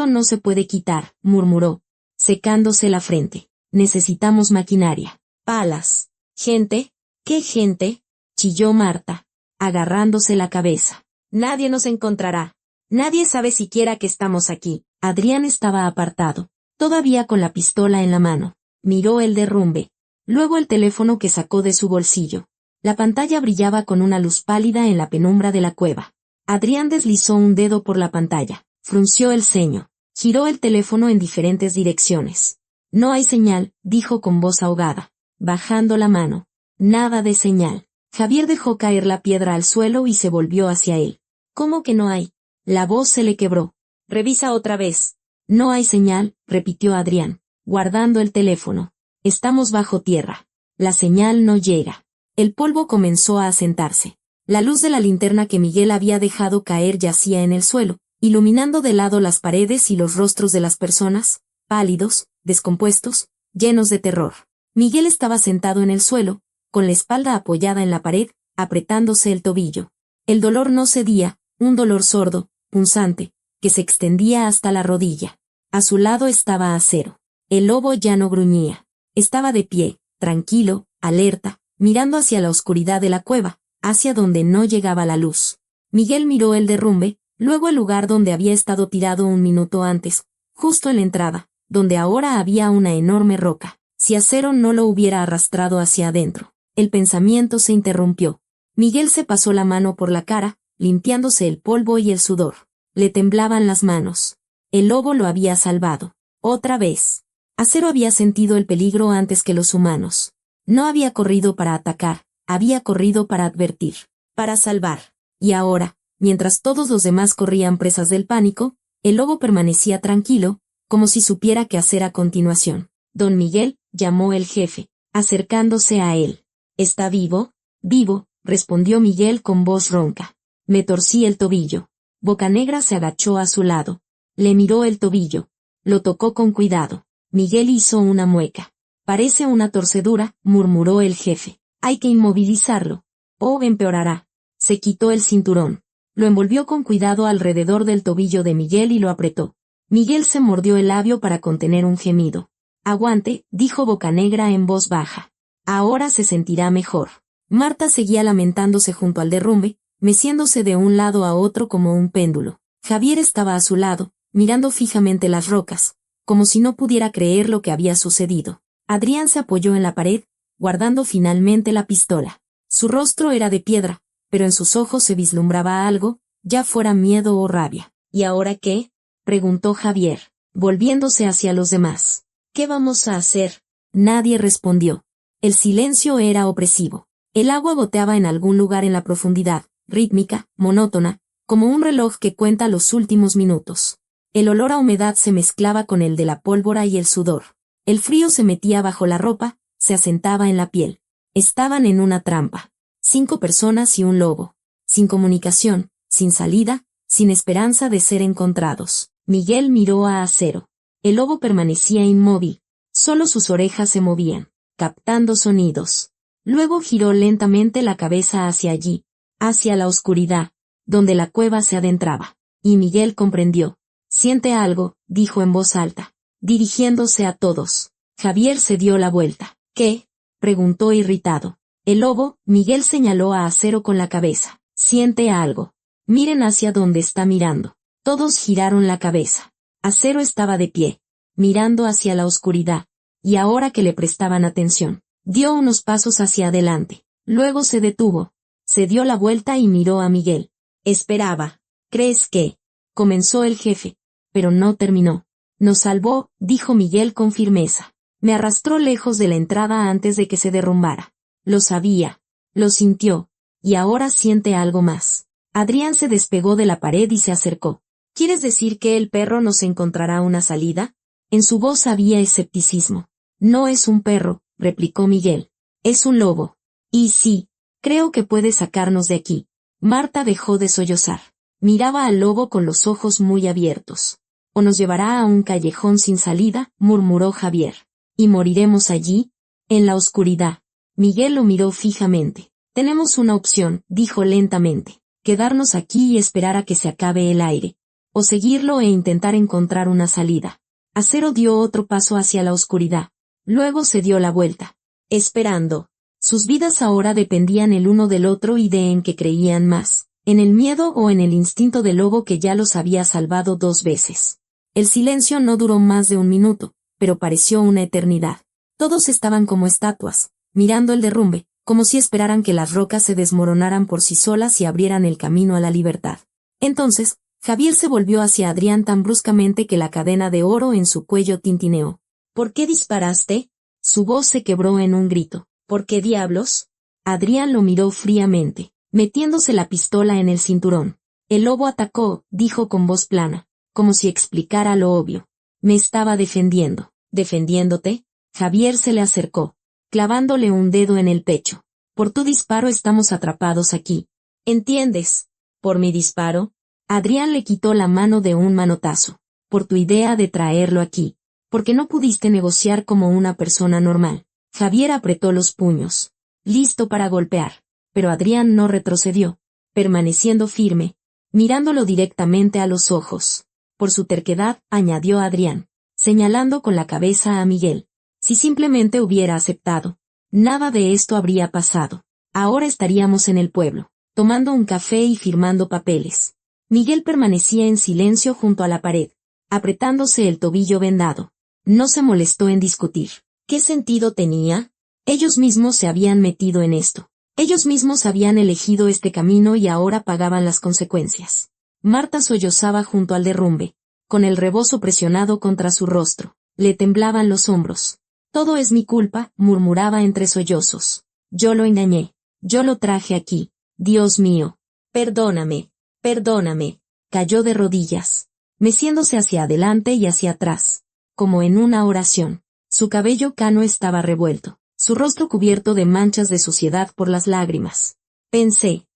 no se puede quitar», murmuró, secándose la frente. «Necesitamos maquinaria. Palas. Gente». «¿Qué gente?», chilló Marta, agarrándose la cabeza. «Nadie nos encontrará. Nadie sabe siquiera que estamos aquí». Adrián estaba apartado, todavía con la pistola en la mano. Miró el derrumbe, luego el teléfono que sacó de su bolsillo. La pantalla brillaba con una luz pálida en la penumbra de la cueva. Adrián deslizó un dedo por la pantalla, frunció el ceño, giró el teléfono en diferentes direcciones. «No hay señal», dijo con voz ahogada, bajando la mano. «Nada de señal». Javier dejó caer la piedra al suelo y se volvió hacia él. «¿Cómo que no hay?». La voz se le quebró. «Revisa otra vez». «No hay señal», repitió Adrián, guardando el teléfono. «Estamos bajo tierra. La señal no llega». El polvo comenzó a asentarse. La luz de la linterna que Miguel había dejado caer yacía en el suelo, iluminando de lado las paredes y los rostros de las personas, pálidos, descompuestos, llenos de terror. Miguel estaba sentado en el suelo, con la espalda apoyada en la pared, apretándose el tobillo. El dolor no cedía, un dolor sordo, punzante, que se extendía hasta la rodilla. A su lado estaba Acero. El lobo ya no gruñía. Estaba de pie, tranquilo, alerta, mirando hacia la oscuridad de la cueva, hacia donde no llegaba la luz. Miguel miró el derrumbe, luego el lugar donde había estado tirado un minuto antes, justo en la entrada, donde ahora había una enorme roca. Si Acero no lo hubiera arrastrado hacia adentro. El pensamiento se interrumpió. Miguel se pasó la mano por la cara, limpiándose el polvo y el sudor. Le temblaban las manos. El lobo lo había salvado. Otra vez. Acero había sentido el peligro antes que los humanos. No había corrido para atacar, había corrido para advertir, para salvar. Y ahora, mientras todos los demás corrían presas del pánico, el lobo permanecía tranquilo, como si supiera qué hacer a continuación. «Don Miguel», llamó el jefe, acercándose a él. «¿Está vivo?». «Vivo», respondió Miguel con voz ronca. «Me torcí el tobillo». Bocanegra se agachó a su lado. Le miró el tobillo. Lo tocó con cuidado. Miguel hizo una mueca. «Parece una torcedura», murmuró el jefe. «Hay que inmovilizarlo. O empeorará». Se quitó el cinturón. Lo envolvió con cuidado alrededor del tobillo de Miguel y lo apretó. Miguel se mordió el labio para contener un gemido. «Aguante», dijo Bocanegra en voz baja. «Ahora se sentirá mejor». Marta seguía lamentándose junto al derrumbe, meciéndose de un lado a otro como un péndulo. Javier estaba a su lado, mirando fijamente las rocas, como si no pudiera creer lo que había sucedido. Adrián se apoyó en la pared, guardando finalmente la pistola. Su rostro era de piedra, pero en sus ojos se vislumbraba algo, ya fuera miedo o rabia. «¿Y ahora qué?», preguntó Javier, volviéndose hacia los demás. «¿Qué vamos a hacer?». Nadie respondió. El silencio era opresivo. El agua goteaba en algún lugar en la profundidad, rítmica, monótona, como un reloj que cuenta los últimos minutos. El olor a humedad se mezclaba con el de la pólvora y el sudor. El frío se metía bajo la ropa, se asentaba en la piel. Estaban en una trampa. 5 personas y un lobo. Sin comunicación, sin salida, sin esperanza de ser encontrados. Miguel miró a Acero. El lobo permanecía inmóvil. Solo sus orejas se movían, captando sonidos. Luego giró lentamente la cabeza hacia allí, hacia la oscuridad, donde la cueva se adentraba. Y Miguel comprendió. «Siente algo», dijo en voz alta, dirigiéndose a todos. Javier se dio la vuelta. «¿Qué?», preguntó irritado. El lobo, Miguel señaló a Acero con la cabeza. «Siente algo. Miren hacia donde está mirando». Todos giraron la cabeza. Acero estaba de pie, mirando hacia la oscuridad, y ahora que le prestaban atención, dio unos pasos hacia adelante. Luego se detuvo, se dio la vuelta y miró a Miguel. «Esperaba». «¿Crees que?», comenzó el jefe, pero no terminó. «Nos salvó», dijo Miguel con firmeza. «Me arrastró lejos de la entrada antes de que se derrumbara. Lo sabía, lo sintió, y ahora siente algo más». Adrián se despegó de la pared y se acercó. ¿Quieres decir que el perro nos encontrará una salida? En su voz había escepticismo. No es un perro, replicó Miguel. Es un lobo. Y sí, creo que puede sacarnos de aquí. Marta dejó de sollozar. Miraba al lobo con los ojos muy abiertos. O nos llevará a un callejón sin salida, murmuró Javier. ¿Y moriremos allí? En la oscuridad. Miguel lo miró fijamente. Tenemos una opción, dijo lentamente. Quedarnos aquí y esperar a que se acabe el aire. O seguirlo e intentar encontrar una salida. Acero dio otro paso hacia la oscuridad. Luego se dio la vuelta. Esperando. Sus vidas ahora dependían el uno del otro y de en qué creían más, en el miedo o en el instinto del lobo que ya los había salvado 2 veces. El silencio no duró más de 1 minuto, pero pareció una eternidad. Todos estaban como estatuas, mirando el derrumbe, como si esperaran que las rocas se desmoronaran por sí solas y abrieran el camino a la libertad. Entonces, Javier se volvió hacia Adrián tan bruscamente que la cadena de oro en su cuello tintineó. ¿Por qué disparaste? Su voz se quebró en un grito. ¿Por qué diablos? Adrián lo miró fríamente, metiéndose la pistola en el cinturón. El lobo atacó, dijo con voz plana, como si explicara lo obvio. Me estaba defendiendo. ¿Defendiéndote? Javier se le acercó, clavándole un dedo en el pecho. Por tu disparo estamos atrapados aquí. ¿Entiendes? ¿Por mi disparo? Adrián le quitó la mano de un manotazo. Por tu idea de traerlo aquí. Porque no pudiste negociar como una persona normal. Javier apretó los puños, listo para golpear, pero Adrián no retrocedió, permaneciendo firme, mirándolo directamente a los ojos. Por su terquedad, añadió Adrián, señalando con la cabeza a Miguel. Si simplemente hubiera aceptado, nada de esto habría pasado. Ahora estaríamos en el pueblo, tomando un café y firmando papeles. Miguel permanecía en silencio junto a la pared, apretándose el tobillo vendado. No se molestó en discutir. ¿Qué sentido tenía? Ellos mismos se habían metido en esto. Ellos mismos habían elegido este camino y ahora pagaban las consecuencias. Marta sollozaba junto al derrumbe, con el rebozo presionado contra su rostro. Le temblaban los hombros. Todo es mi culpa, murmuraba entre sollozos. Yo lo engañé. Yo lo traje aquí. Dios mío. Perdóname. Perdóname. Cayó de rodillas, meciéndose hacia adelante y hacia atrás, como en una oración. Su cabello cano estaba revuelto, su rostro cubierto de manchas de suciedad por las lágrimas. Pensé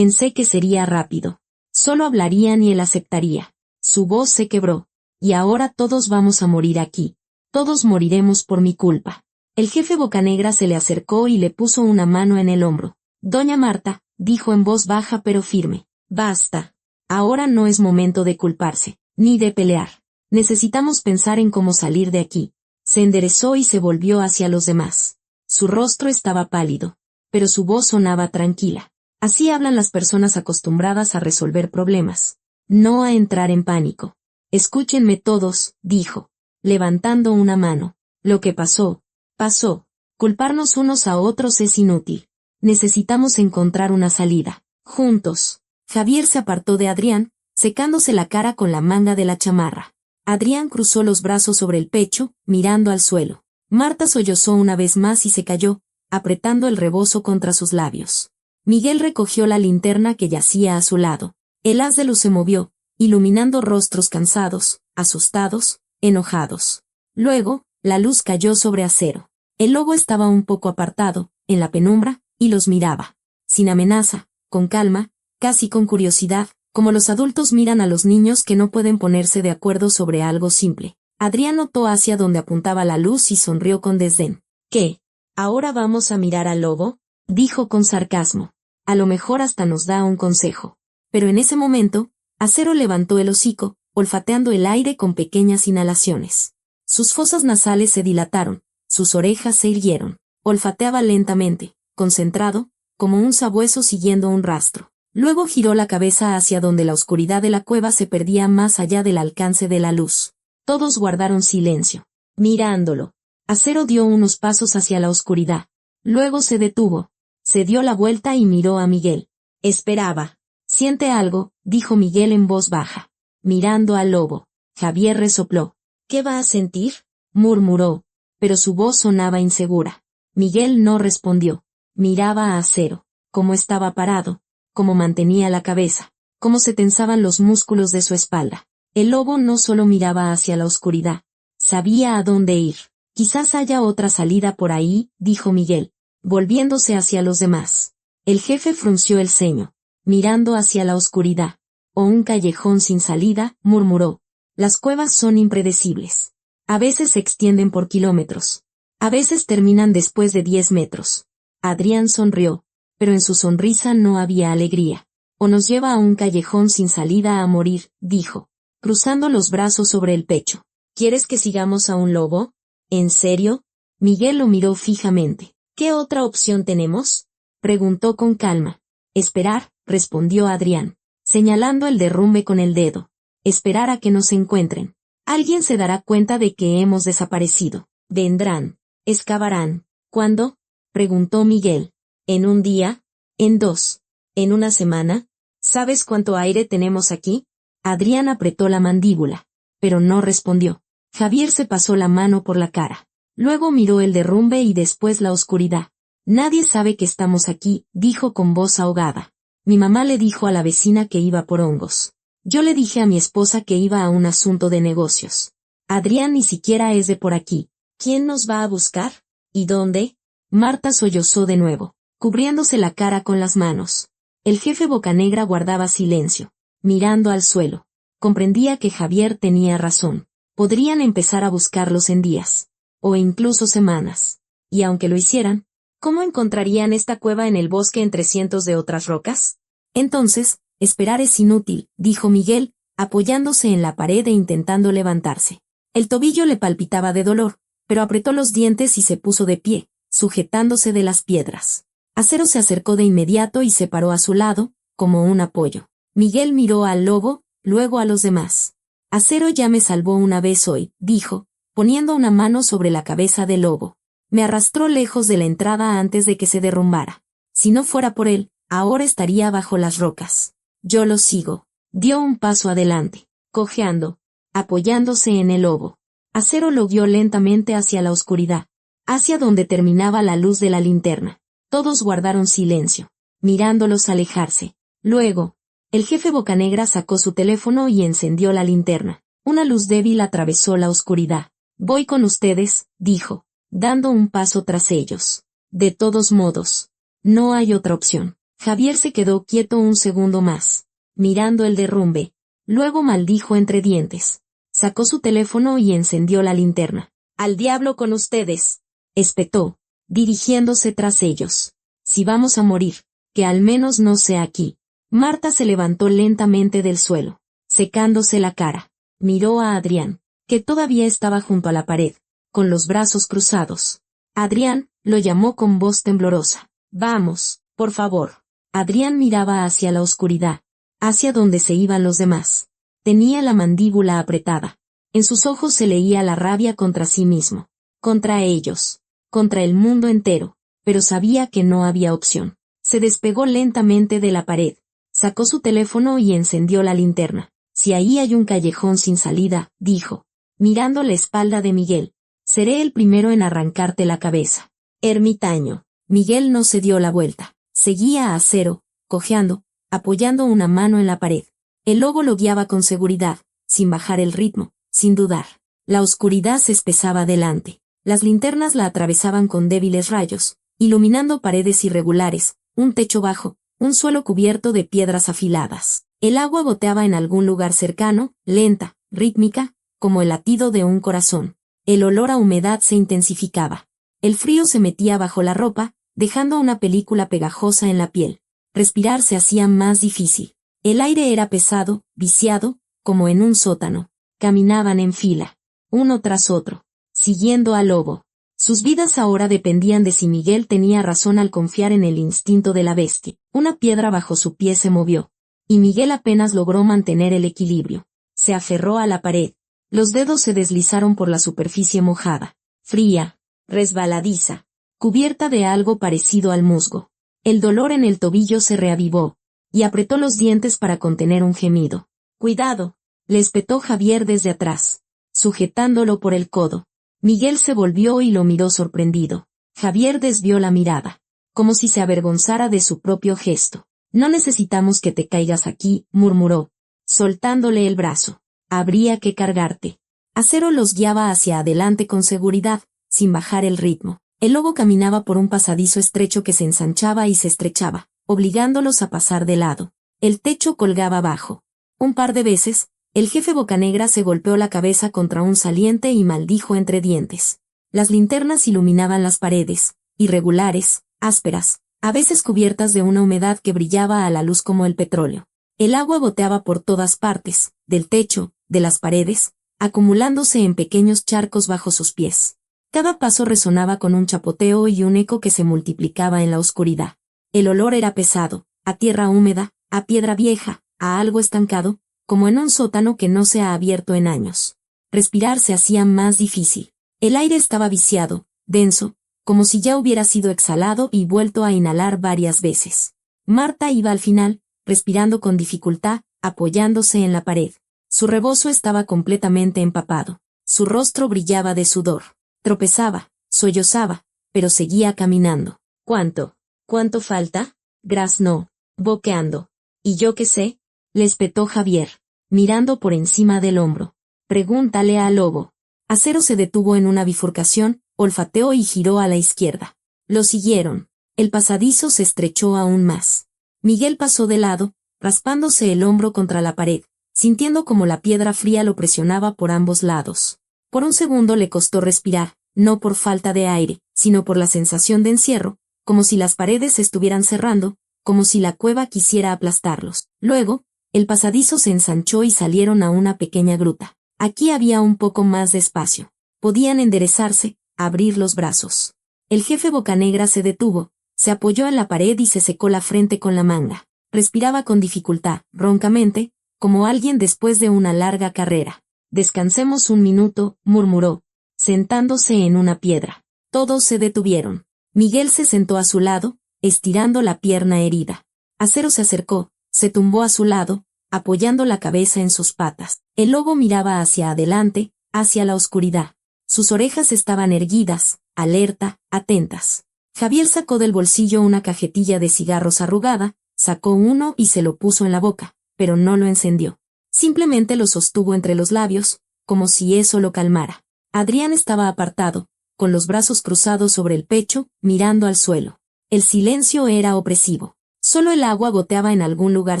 que sería rápido. Solo hablarían y él aceptaría. Su voz se quebró. Y ahora todos vamos a morir aquí. Todos moriremos por mi culpa. El jefe Bocanegra se le acercó y le puso una mano en el hombro. Doña Marta, dijo en voz baja pero firme. Basta. Ahora no es momento de culparse, ni de pelear. Necesitamos pensar en cómo salir de aquí. Se enderezó y se volvió hacia los demás. Su rostro estaba pálido, pero su voz sonaba tranquila. Así hablan las personas acostumbradas a resolver problemas, no a entrar en pánico. Escúchenme todos, dijo, levantando una mano. Lo que pasó, pasó. Culparnos unos a otros es inútil. Necesitamos encontrar una salida, juntos. Javier se apartó de Adrián, secándose la cara con la manga de la chamarra. Adrián cruzó los brazos sobre el pecho, mirando al suelo. Marta sollozó una vez más y se cayó, apretando el rebozo contra sus labios. Miguel recogió la linterna que yacía a su lado. El haz de luz se movió, iluminando rostros cansados, asustados, enojados. Luego, la luz cayó sobre Acero. El lobo estaba un poco apartado, en la penumbra, y los miraba. Sin amenaza, con calma, casi con curiosidad, como los adultos miran a los niños que no pueden ponerse de acuerdo sobre algo simple. Adrián notó hacia donde apuntaba la luz y sonrió con desdén. ¿Qué? ¿Ahora vamos a mirar al lobo? Dijo con sarcasmo. A lo mejor hasta nos da un consejo. Pero en ese momento, Acero levantó el hocico, olfateando el aire con pequeñas inhalaciones. Sus fosas nasales se dilataron, sus orejas se irguieron. Olfateaba lentamente, concentrado, como un sabueso siguiendo un rastro. Luego giró la cabeza hacia donde la oscuridad de la cueva se perdía más allá del alcance de la luz. Todos guardaron silencio, mirándolo. Acero dio unos pasos hacia la oscuridad. Luego se detuvo. Se dio la vuelta y miró a Miguel. Esperaba. Siente algo, dijo Miguel en voz baja. Mirando al lobo. Javier resopló. ¿Qué va a sentir? Murmuró. Pero su voz sonaba insegura. Miguel no respondió. Miraba a Acero. Cómo estaba parado. Cómo mantenía la cabeza. cómo se tensaban los músculos de su espalda. El lobo no solo miraba hacia la oscuridad, sabía a dónde ir. Quizás haya otra salida por ahí, dijo Miguel, volviéndose hacia los demás. El jefe frunció el ceño, mirando hacia la oscuridad. O un callejón sin salida, murmuró. Las cuevas son impredecibles. A veces se extienden por kilómetros. A veces terminan después de 10 metros. Adrián sonrió, pero en su sonrisa no había alegría. O nos lleva a un callejón sin salida a morir, dijo, cruzando los brazos sobre el pecho. ¿Quieres que sigamos a un lobo? ¿En serio? Miguel lo miró fijamente. ¿Qué otra opción tenemos? Preguntó con calma. Esperar, respondió Adrián, señalando el derrumbe con el dedo. Esperar a que nos encuentren. Alguien se dará cuenta de que hemos desaparecido. Vendrán. Excavarán. ¿Cuándo? Preguntó Miguel. ¿En un día? ¿En 2? ¿En una semana? ¿Sabes cuánto aire tenemos aquí? Adrián apretó la mandíbula, pero no respondió. Javier se pasó la mano por la cara. Luego miró el derrumbe y después la oscuridad. Nadie sabe que estamos aquí, dijo con voz ahogada. Mi mamá le dijo a la vecina que iba por hongos. Yo le dije a mi esposa que iba a un asunto de negocios. Adrián ni siquiera es de por aquí. ¿Quién nos va a buscar? ¿Y dónde? Marta sollozó de nuevo, cubriéndose la cara con las manos. El jefe Bocanegra guardaba silencio, mirando al suelo. Comprendía que Javier tenía razón. Podrían empezar a buscarlos en días, o incluso semanas. Y aunque lo hicieran, ¿cómo encontrarían esta cueva en el bosque entre cientos de otras rocas? Entonces, esperar es inútil, dijo Miguel, apoyándose en la pared e intentando levantarse. El tobillo le palpitaba de dolor, pero apretó los dientes y se puso de pie, sujetándose de las piedras. Acero se acercó de inmediato y se paró a su lado, como un apoyo. Miguel miró al lobo, luego a los demás. Acero ya me salvó una vez hoy, dijo, poniendo una mano sobre la cabeza del lobo. Me arrastró lejos de la entrada antes de que se derrumbara. Si no fuera por él, ahora estaría bajo las rocas. Yo lo sigo. Dio un paso adelante, cojeando, apoyándose en el lobo. Acero lo guió lentamente hacia la oscuridad, hacia donde terminaba la luz de la linterna. Todos guardaron silencio, mirándolos alejarse. Luego, el jefe Bocanegra sacó su teléfono y encendió la linterna. Una luz débil atravesó la oscuridad. Voy con ustedes, dijo, dando un paso tras ellos. De todos modos, no hay otra opción. Javier se quedó quieto un segundo más, mirando el derrumbe. Luego maldijo entre dientes. Sacó su teléfono y encendió la linterna. Al diablo con ustedes, espetó, dirigiéndose tras ellos. Si vamos a morir, que al menos no sea aquí. Marta se levantó lentamente del suelo, secándose la cara. Miró a Adrián, que todavía estaba junto a la pared, con los brazos cruzados. Adrián, lo llamó con voz temblorosa. Vamos, por favor. Adrián miraba hacia la oscuridad, hacia donde se iban los demás. Tenía la mandíbula apretada. En sus ojos se leía la rabia contra sí mismo, contra ellos, contra el mundo entero, pero sabía que no había opción. Se despegó lentamente de la pared, sacó su teléfono y encendió la linterna. Si ahí hay un callejón sin salida, dijo, mirando la espalda de Miguel, seré el primero en arrancarte la cabeza. Ermitaño. Miguel no se dio la vuelta. Seguía a Acero, cojeando, apoyando una mano en la pared. El lobo lo guiaba con seguridad, sin bajar el ritmo, sin dudar. La oscuridad se espesaba delante. Las linternas la atravesaban con débiles rayos, iluminando paredes irregulares, un techo bajo, un suelo cubierto de piedras afiladas. El agua goteaba en algún lugar cercano, lenta, rítmica, como el latido de un corazón. El olor a humedad se intensificaba. El frío se metía bajo la ropa, dejando una película pegajosa en la piel. Respirar se hacía más difícil. El aire era pesado, viciado, como en un sótano. Caminaban en fila, uno tras otro, siguiendo al lobo. Sus vidas ahora dependían de si Miguel tenía razón al confiar en el instinto de la bestia. Una piedra bajo su pie se movió, y Miguel apenas logró mantener el equilibrio. Se aferró a la pared. Los dedos se deslizaron por la superficie mojada, fría, resbaladiza, cubierta de algo parecido al musgo. El dolor en el tobillo se reavivó, y apretó los dientes para contener un gemido. «Cuidado», le espetó Javier desde atrás, sujetándolo por el codo. Miguel se volvió y lo miró sorprendido. Javier desvió la mirada, como si se avergonzara de su propio gesto. No necesitamos que te caigas aquí, murmuró, soltándole el brazo. Habría que cargarte. Acero los guiaba hacia adelante con seguridad, sin bajar el ritmo. El lobo caminaba por un pasadizo estrecho que se ensanchaba y se estrechaba, obligándolos a pasar de lado. El techo colgaba abajo. Un par de veces, el jefe Bocanegra se golpeó la cabeza contra un saliente y maldijo entre dientes. Las linternas iluminaban las paredes, irregulares, ásperas, a veces cubiertas de una humedad que brillaba a la luz como el petróleo. El agua goteaba por todas partes, del techo, de las paredes, acumulándose en pequeños charcos bajo sus pies. Cada paso resonaba con un chapoteo y un eco que se multiplicaba en la oscuridad. El olor era pesado, a tierra húmeda, a piedra vieja, a algo estancado, como en un sótano que no se ha abierto en años. Respirar se hacía más difícil. El aire estaba viciado, denso, como si ya hubiera sido exhalado y vuelto a inhalar varias veces. Marta iba al final, respirando con dificultad, apoyándose en la pared. Su rebozo estaba completamente empapado. Su rostro brillaba de sudor. Tropezaba, sollozaba, pero seguía caminando. ¿Cuánto falta? Graznó, boqueando. ¿Y yo qué sé? Le espetó Javier, mirando por encima del hombro. Pregúntale al lobo. Acero se detuvo en una bifurcación, olfateó y giró a la izquierda. Lo siguieron. El pasadizo se estrechó aún más. Miguel pasó de lado, raspándose el hombro contra la pared, sintiendo como la piedra fría lo presionaba por ambos lados. Por un segundo le costó respirar, no por falta de aire, sino por la sensación de encierro, como si las paredes se estuvieran cerrando, como si la cueva quisiera aplastarlos. Luego, el pasadizo se ensanchó y salieron a una pequeña gruta. Aquí había un poco más de espacio. Podían enderezarse, abrir los brazos. El jefe Bocanegra se detuvo, se apoyó en la pared y se secó la frente con la manga. Respiraba con dificultad, roncamente, como alguien después de una larga carrera. Descansemos un minuto, murmuró, sentándose en una piedra. Todos se detuvieron. Miguel se sentó a su lado, estirando la pierna herida. Acero se acercó, se tumbó a su lado, apoyando la cabeza en sus patas. El lobo miraba hacia adelante, hacia la oscuridad. Sus orejas estaban erguidas, alerta, atentas. Javier sacó del bolsillo una cajetilla de cigarros arrugada, sacó uno y se lo puso en la boca, pero no lo encendió. Simplemente lo sostuvo entre los labios, como si eso lo calmara. Adrián estaba apartado, con los brazos cruzados sobre el pecho, mirando al suelo. El silencio era opresivo. Solo el agua goteaba en algún lugar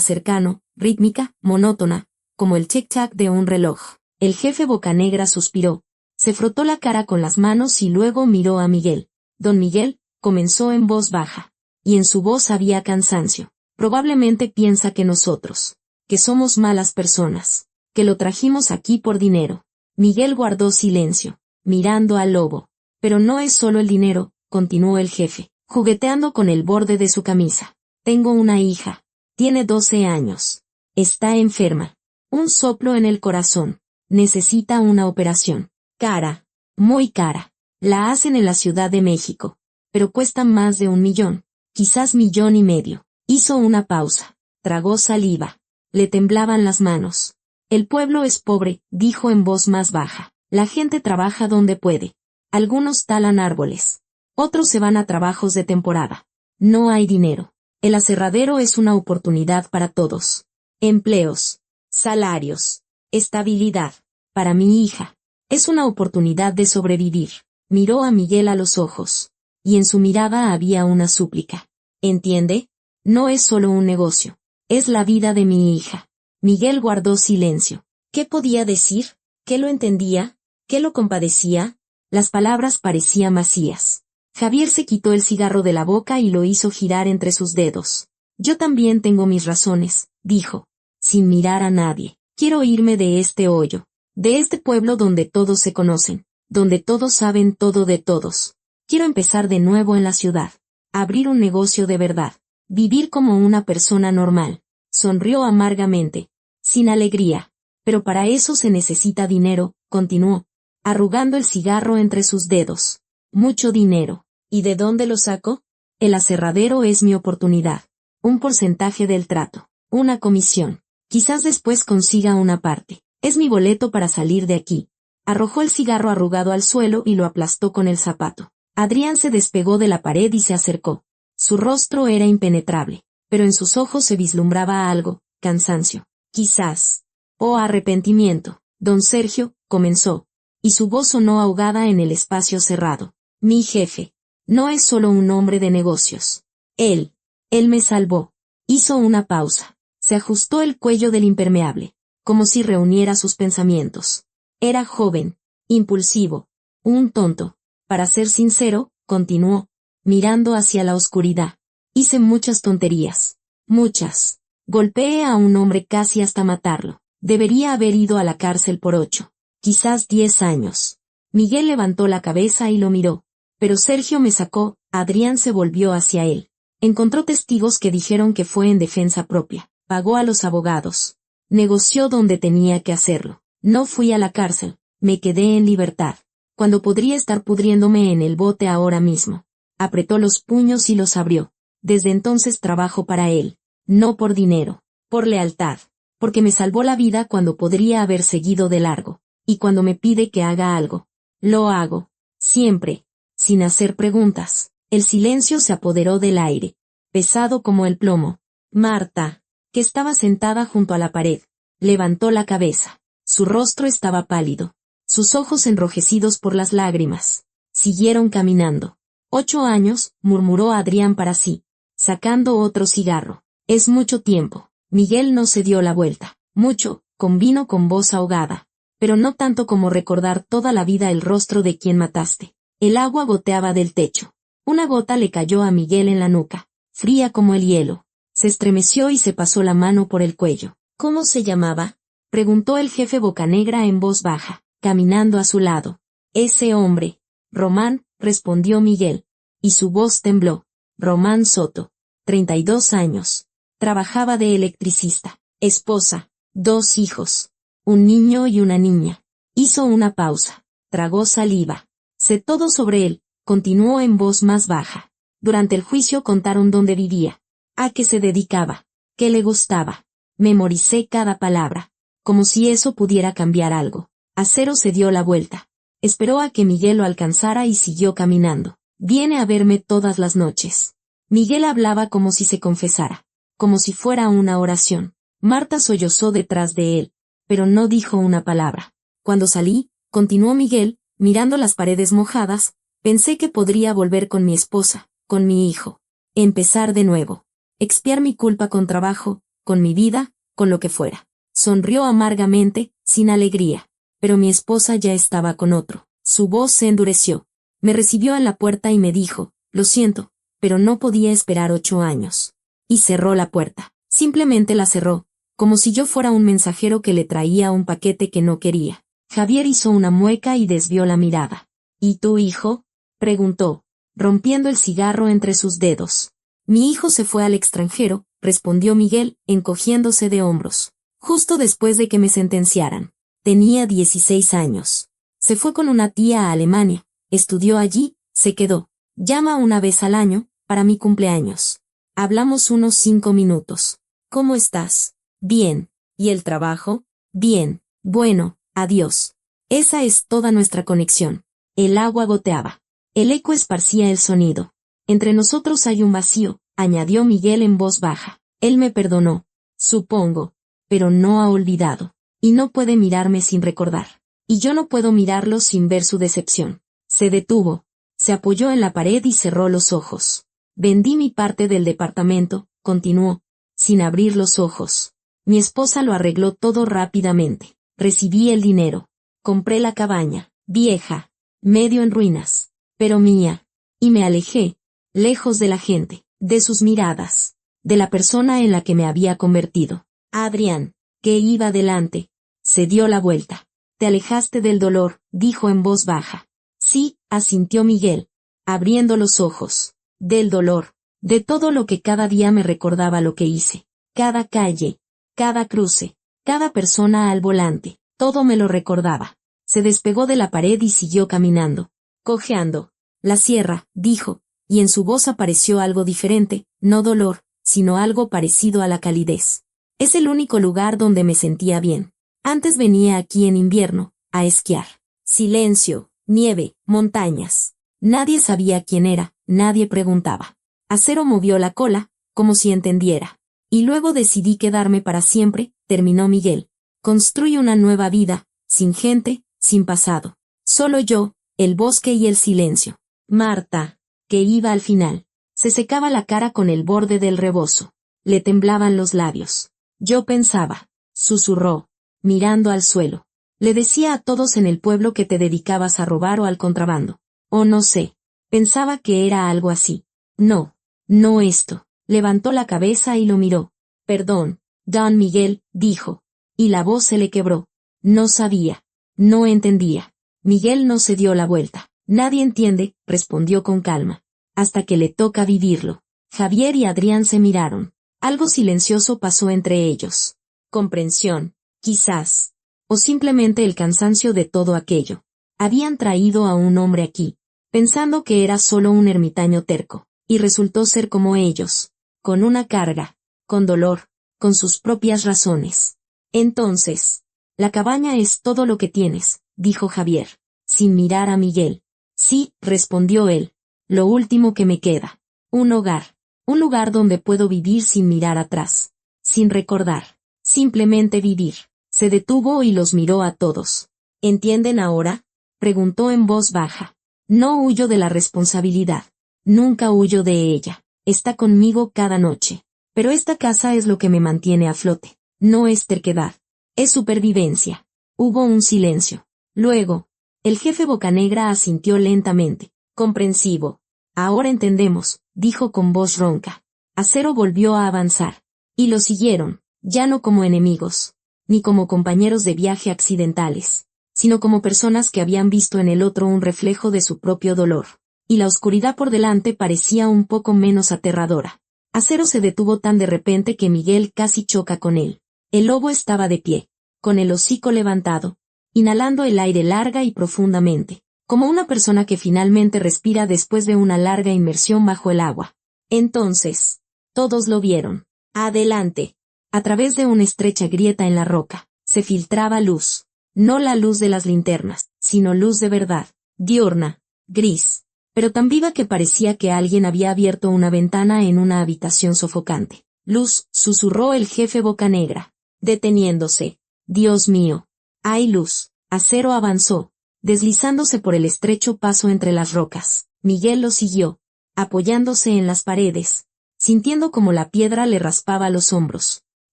cercano, rítmica, monótona, como el tic-tac de un reloj. El jefe Bocanegra suspiró, se frotó la cara con las manos y luego miró a Miguel. Don Miguel, comenzó en voz baja. Y en su voz había cansancio. Probablemente piensa que nosotros, que somos malas personas, que lo trajimos aquí por dinero. Miguel guardó silencio, mirando al lobo. Pero no es solo el dinero, continuó el jefe, jugueteando con el borde de su camisa. Tengo una hija. Tiene 12 años. Está enferma. Un soplo en el corazón. Necesita una operación. Cara. Muy cara. La hacen en la Ciudad de México. Pero cuesta más de 1 millón. Quizás 1,5 millones. Hizo una pausa. Tragó saliva. Le temblaban las manos. El pueblo es pobre, dijo en voz más baja. La gente trabaja donde puede. Algunos talan árboles. Otros se van a trabajos de temporada. No hay dinero. El aserradero es una oportunidad para todos. Empleos. Salarios. Estabilidad. Para mi hija. Es una oportunidad de sobrevivir. Miró a Miguel a los ojos. Y en su mirada había una súplica. ¿Entiende? No es solo un negocio. Es la vida de mi hija. Miguel guardó silencio. ¿Qué podía decir? ¿Qué lo entendía? ¿Qué lo compadecía? Las palabras parecían vacías. Javier se quitó el cigarro de la boca y lo hizo girar entre sus dedos. Yo también tengo mis razones, dijo, sin mirar a nadie. Quiero irme de este hoyo, de este pueblo donde todos se conocen, donde todos saben todo de todos. Quiero empezar de nuevo en la ciudad, abrir un negocio de verdad, vivir como una persona normal. Sonrió amargamente, sin alegría. Pero para eso se necesita dinero, continuó, arrugando el cigarro entre sus dedos. Mucho dinero. ¿Y de dónde lo saco? El aserradero es mi oportunidad. Un porcentaje del trato. Una comisión. Quizás después consiga una parte. Es mi boleto para salir de aquí. Arrojó el cigarro arrugado al suelo y lo aplastó con el zapato. Adrián se despegó de la pared y se acercó. Su rostro era impenetrable, pero en sus ojos se vislumbraba algo, cansancio, quizás, o arrepentimiento. Don Sergio, comenzó, y su voz sonó ahogada en el espacio cerrado. Mi jefe, no es solo un hombre de negocios. Él me salvó. Hizo una pausa. Se ajustó el cuello del impermeable, como si reuniera sus pensamientos. Era joven, impulsivo, un tonto. Para ser sincero, continuó, mirando hacia la oscuridad. Hice muchas tonterías. Muchas. Golpeé a un hombre casi hasta matarlo. Debería haber ido a la cárcel por 8, quizás 10 años. Miguel levantó la cabeza y lo miró. Pero Sergio me sacó. Adrián se volvió hacia él. Encontró testigos que dijeron que fue en defensa propia. Pagó a los abogados. Negoció donde tenía que hacerlo. No fui a la cárcel. Me quedé en libertad. Cuando podría estar pudriéndome en el bote ahora mismo. Apretó los puños y los abrió. Desde entonces trabajo para él. No por dinero. Por lealtad. Porque me salvó la vida cuando podría haber seguido de largo. Y cuando me pide que haga algo. Lo hago. Siempre. Sin hacer preguntas. El silencio se apoderó del aire. Pesado como el plomo. Marta, que estaba sentada junto a la pared, levantó la cabeza. Su rostro estaba pálido. Sus ojos enrojecidos por las lágrimas. Siguieron caminando. 8 años, murmuró Adrián para sí, sacando otro cigarro. Es mucho tiempo. Miguel no se dio la vuelta. Mucho, convino con voz ahogada. Pero no tanto como recordar toda la vida el rostro de quien mataste. El agua goteaba del techo. Una gota le cayó a Miguel en la nuca, fría como el hielo. Se estremeció y se pasó la mano por el cuello. ¿Cómo se llamaba?, preguntó el jefe Bocanegra en voz baja, caminando a su lado. Ese hombre. Román, respondió Miguel. Y su voz tembló. Román Soto. 32 años. Trabajaba de electricista. Esposa. 2 hijos. Un niño y una niña. Hizo una pausa. Tragó saliva. Sé todo sobre él, continuó en voz más baja. Durante el juicio contaron dónde vivía, a qué se dedicaba, qué le gustaba. Memoricé cada palabra, como si eso pudiera cambiar algo. Acero se dio la vuelta. Esperó a que Miguel lo alcanzara y siguió caminando. Viene a verme todas las noches. Miguel hablaba como si se confesara, como si fuera una oración. Marta sollozó detrás de él, pero no dijo una palabra. Cuando salí, continuó Miguel, mirando las paredes mojadas, pensé que podría volver con mi esposa, con mi hijo. Empezar de nuevo. Expiar mi culpa con trabajo, con mi vida, con lo que fuera. Sonrió amargamente, sin alegría. Pero mi esposa ya estaba con otro. Su voz se endureció. Me recibió en la puerta y me dijo, lo siento, pero no podía esperar 8 años. Y cerró la puerta. Simplemente la cerró, como si yo fuera un mensajero que le traía un paquete que no quería. Javier hizo una mueca y desvió la mirada. ¿Y tu hijo?, preguntó, rompiendo el cigarro entre sus dedos. Mi hijo se fue al extranjero, respondió Miguel, encogiéndose de hombros. Justo después de que me sentenciaran. Tenía 16 años. Se fue con una tía a Alemania, estudió allí, se quedó. Llama una vez al año, para mi cumpleaños. Hablamos unos 5 minutos. ¿Cómo estás? Bien. ¿Y el trabajo? Bien. Bueno. Adiós. Esa es toda nuestra conexión. El agua goteaba. El eco esparcía el sonido. Entre nosotros hay un vacío, añadió Miguel en voz baja. Él me perdonó, supongo, pero no ha olvidado. Y no puede mirarme sin recordar. Y yo no puedo mirarlo sin ver su decepción. Se detuvo. Se apoyó en la pared y cerró los ojos. Vendí mi parte del departamento, continuó, sin abrir los ojos. Mi esposa lo arregló todo rápidamente. Recibí el dinero. Compré la cabaña, vieja, medio en ruinas, pero mía. Y me alejé, lejos de la gente, de sus miradas, de la persona en la que me había convertido. Adrián, que iba delante, se dio la vuelta. Te alejaste del dolor, dijo en voz baja. Sí, asintió Miguel, abriendo los ojos. Del dolor, de todo lo que cada día me recordaba lo que hice. Cada calle, cada cruce, cada persona al volante, todo me lo recordaba. Se despegó de la pared y siguió caminando, cojeando. La sierra, dijo, y en su voz apareció algo diferente, no dolor, sino algo parecido a la calidez. Es el único lugar donde me sentía bien. Antes venía aquí en invierno, a esquiar. Silencio, nieve, montañas. Nadie sabía quién era, nadie preguntaba. Acero movió la cola, como si entendiera. Y luego decidí quedarme para siempre, terminó Miguel. Construye una nueva vida, sin gente, sin pasado. Solo yo, el bosque y el silencio. Marta, que iba al final, se secaba la cara con el borde del rebozo. Le temblaban los labios. Yo pensaba, susurró, mirando al suelo. Le decía a todos en el pueblo que te dedicabas a robar o al contrabando. O no sé. Pensaba que era algo así. No, no esto. Levantó la cabeza y lo miró. Perdón, Don Miguel, dijo. Y la voz se le quebró. No sabía. No entendía. Miguel no se dio la vuelta. Nadie entiende, respondió con calma. Hasta que le toca vivirlo. Javier y Adrián se miraron. Algo silencioso pasó entre ellos. Comprensión, quizás. O simplemente el cansancio de todo aquello. Habían traído a un hombre aquí, pensando que era solo un ermitaño terco, y resultó ser como ellos, con una carga, con dolor, con sus propias razones. Entonces, la cabaña es todo lo que tienes, dijo Javier, sin mirar a Miguel. Sí, respondió él, lo último que me queda. Un hogar, un lugar donde puedo vivir sin mirar atrás, sin recordar, simplemente vivir. Se detuvo y los miró a todos. ¿Entienden ahora?, preguntó en voz baja. No huyo de la responsabilidad. Nunca huyo de ella. Está conmigo cada noche. Pero esta casa es lo que me mantiene a flote. No es terquedad. Es supervivencia. Hubo un silencio. Luego, el jefe Bocanegra asintió lentamente, comprensivo. Ahora entendemos, dijo con voz ronca. Acero volvió a avanzar. Y lo siguieron, ya no como enemigos, ni como compañeros de viaje accidentales, sino como personas que habían visto en el otro un reflejo de su propio dolor. Y la oscuridad por delante parecía un poco menos aterradora. Acero se detuvo tan de repente que Miguel casi choca con él. El lobo estaba de pie, con el hocico levantado, inhalando el aire larga y profundamente, como una persona que finalmente respira después de una larga inmersión bajo el agua. Entonces, todos lo vieron. Adelante. A través de una estrecha grieta en la roca, se filtraba luz. No la luz de las linternas, sino luz de verdad, diurna, gris, pero tan viva que parecía que alguien había abierto una ventana en una habitación sofocante. Luz, susurró el jefe Bocanegra, deteniéndose. Dios mío. Hay luz. Acero avanzó, deslizándose por el estrecho paso entre las rocas. Miguel lo siguió, apoyándose en las paredes, sintiendo como la piedra le raspaba los hombros,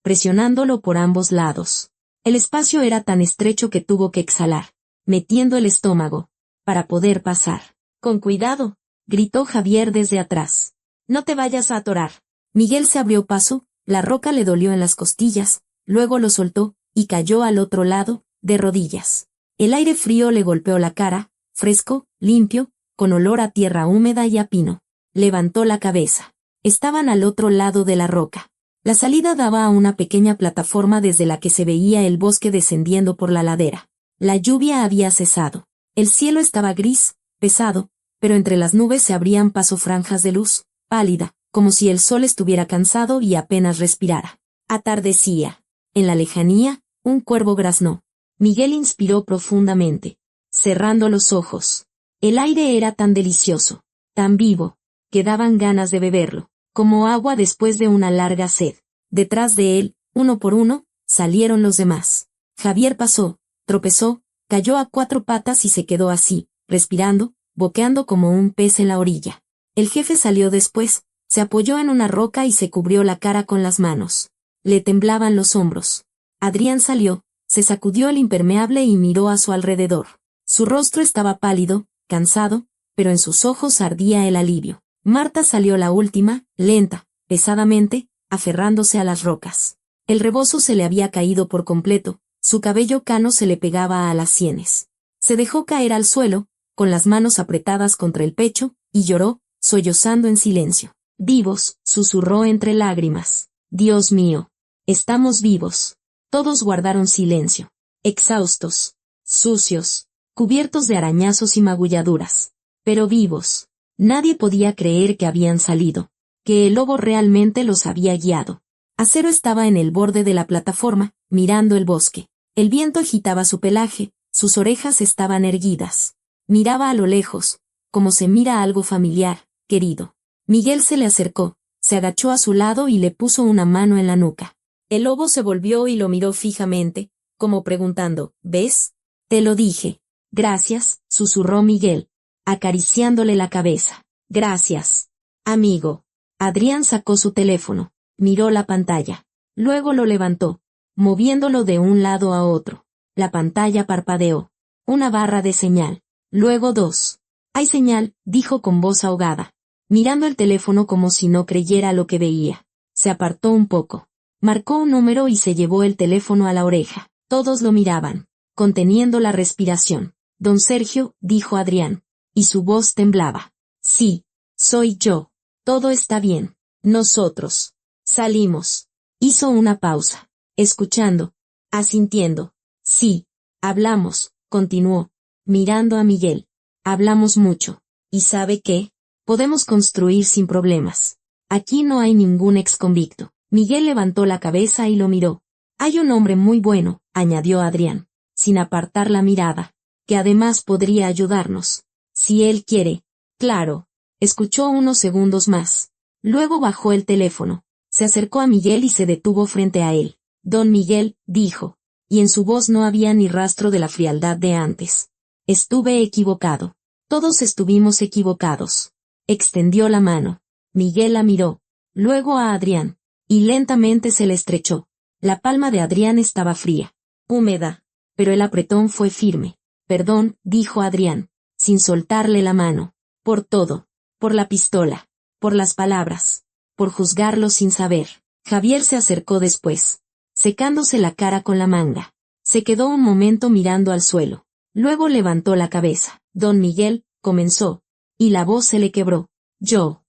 presionándolo por ambos lados. El espacio era tan estrecho que tuvo que exhalar, metiendo el estómago, para poder pasar. Con cuidado, gritó Javier desde atrás. No te vayas a atorar. Miguel se abrió paso, la roca le dolió en las costillas, luego lo soltó, y cayó al otro lado, de rodillas. El aire frío le golpeó la cara, fresco, limpio, con olor a tierra húmeda y a pino. Levantó la cabeza. Estaban al otro lado de la roca. La salida daba a una pequeña plataforma desde la que se veía el bosque descendiendo por la ladera. La lluvia había cesado. El cielo estaba gris, pesado, pero entre las nubes se abrían paso franjas de luz, pálida, como si el sol estuviera cansado y apenas respirara. Atardecía. En la lejanía, un cuervo graznó. Miguel inspiró profundamente, cerrando los ojos. El aire era tan delicioso, tan vivo, que daban ganas de beberlo, como agua después de una larga sed. Detrás de él, uno por uno, salieron los demás. Javier pasó, tropezó, cayó a 4 patas y se quedó así, respirando, boqueando como un pez en la orilla. El jefe salió después, se apoyó en una roca y se cubrió la cara con las manos. Le temblaban los hombros. Adrián salió, se sacudió el impermeable y miró a su alrededor. Su rostro estaba pálido, cansado, pero en sus ojos ardía el alivio. Marta salió la última, lenta, pesadamente, aferrándose a las rocas. El rebozo se le había caído por completo, su cabello cano se le pegaba a las sienes. Se dejó caer al suelo, con las manos apretadas contra el pecho, y lloró, sollozando en silencio. Vivos, susurró entre lágrimas. Dios mío. Estamos vivos. Todos guardaron silencio. Exhaustos. Sucios. Cubiertos de arañazos y magulladuras. Pero vivos. Nadie podía creer que habían salido, que el lobo realmente los había guiado. Acero estaba en el borde de la plataforma, mirando el bosque. El viento agitaba su pelaje, sus orejas estaban erguidas. Miraba a lo lejos, como se mira algo familiar, querido. Miguel se le acercó, se agachó a su lado y le puso una mano en la nuca. El lobo se volvió y lo miró fijamente, como preguntando, ¿ves? Te lo dije. Gracias, susurró Miguel, acariciándole la cabeza. Gracias, amigo. Adrián sacó su teléfono, miró la pantalla. Luego lo levantó, moviéndolo de un lado a otro. La pantalla parpadeó. Una barra de señal. Luego dos. Hay señal, dijo con voz ahogada, mirando el teléfono como si no creyera lo que veía. Se apartó un poco. Marcó un número y se llevó el teléfono a la oreja. Todos lo miraban, conteniendo la respiración. Don Sergio, dijo Adrián, y su voz temblaba. Sí, soy yo. Todo está bien. Nosotros. Salimos. Hizo una pausa, escuchando, asintiendo. Sí, hablamos, continuó, mirando a Miguel. Hablamos mucho. ¿Y sabe qué? Podemos construir sin problemas. Aquí no hay ningún exconvicto. Miguel levantó la cabeza y lo miró. Hay un hombre muy bueno, añadió Adrián, sin apartar la mirada, que además podría ayudarnos. Si él quiere. Claro. Escuchó unos segundos más. Luego bajó el teléfono. Se acercó a Miguel y se detuvo frente a él. Don Miguel, dijo, y en su voz no había ni rastro de la frialdad de antes. Estuve equivocado. Todos estuvimos equivocados. Extendió la mano. Miguel la miró. Luego a Adrián. Y lentamente se le estrechó. La palma de Adrián estaba fría, húmeda, pero el apretón fue firme. Perdón, dijo Adrián, sin soltarle la mano. Por todo. Por la pistola. Por las palabras. Por juzgarlo sin saber. Javier se acercó después, secándose la cara con la manga. Se quedó un momento mirando al suelo. Luego levantó la cabeza. Don Miguel, comenzó, y la voz se le quebró. Yo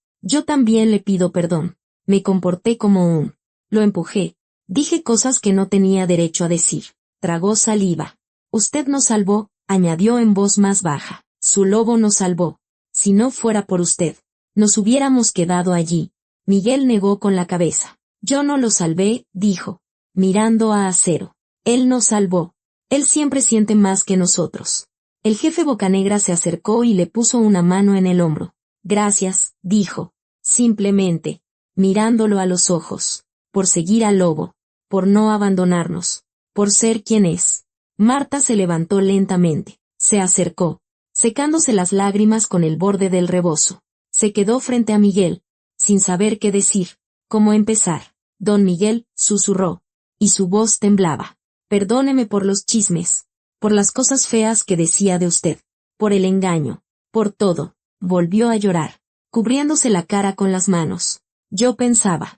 también le pido perdón. Me comporté como un... Lo empujé. Dije cosas que no tenía derecho a decir. Tragó saliva. Usted nos salvó, añadió en voz más baja. Su lobo nos salvó. Si no fuera por usted, nos hubiéramos quedado allí. Miguel negó con la cabeza. Yo no lo salvé, dijo, mirando a Acero. Él nos salvó. Él siempre siente más que nosotros. El jefe Bocanegra se acercó y le puso una mano en el hombro. Gracias, dijo, simplemente, mirándolo a los ojos, por seguir al lobo, por no abandonarnos, por ser quien es. Marta se levantó lentamente, se acercó, secándose las lágrimas con el borde del rebozo. Se quedó frente a Miguel, sin saber qué decir, cómo empezar. Don Miguel, susurró, y su voz temblaba. Perdóneme por los chismes, por las cosas feas que decía de usted, por el engaño, por todo. Volvió a llorar, cubriéndose la cara con las manos. Yo pensaba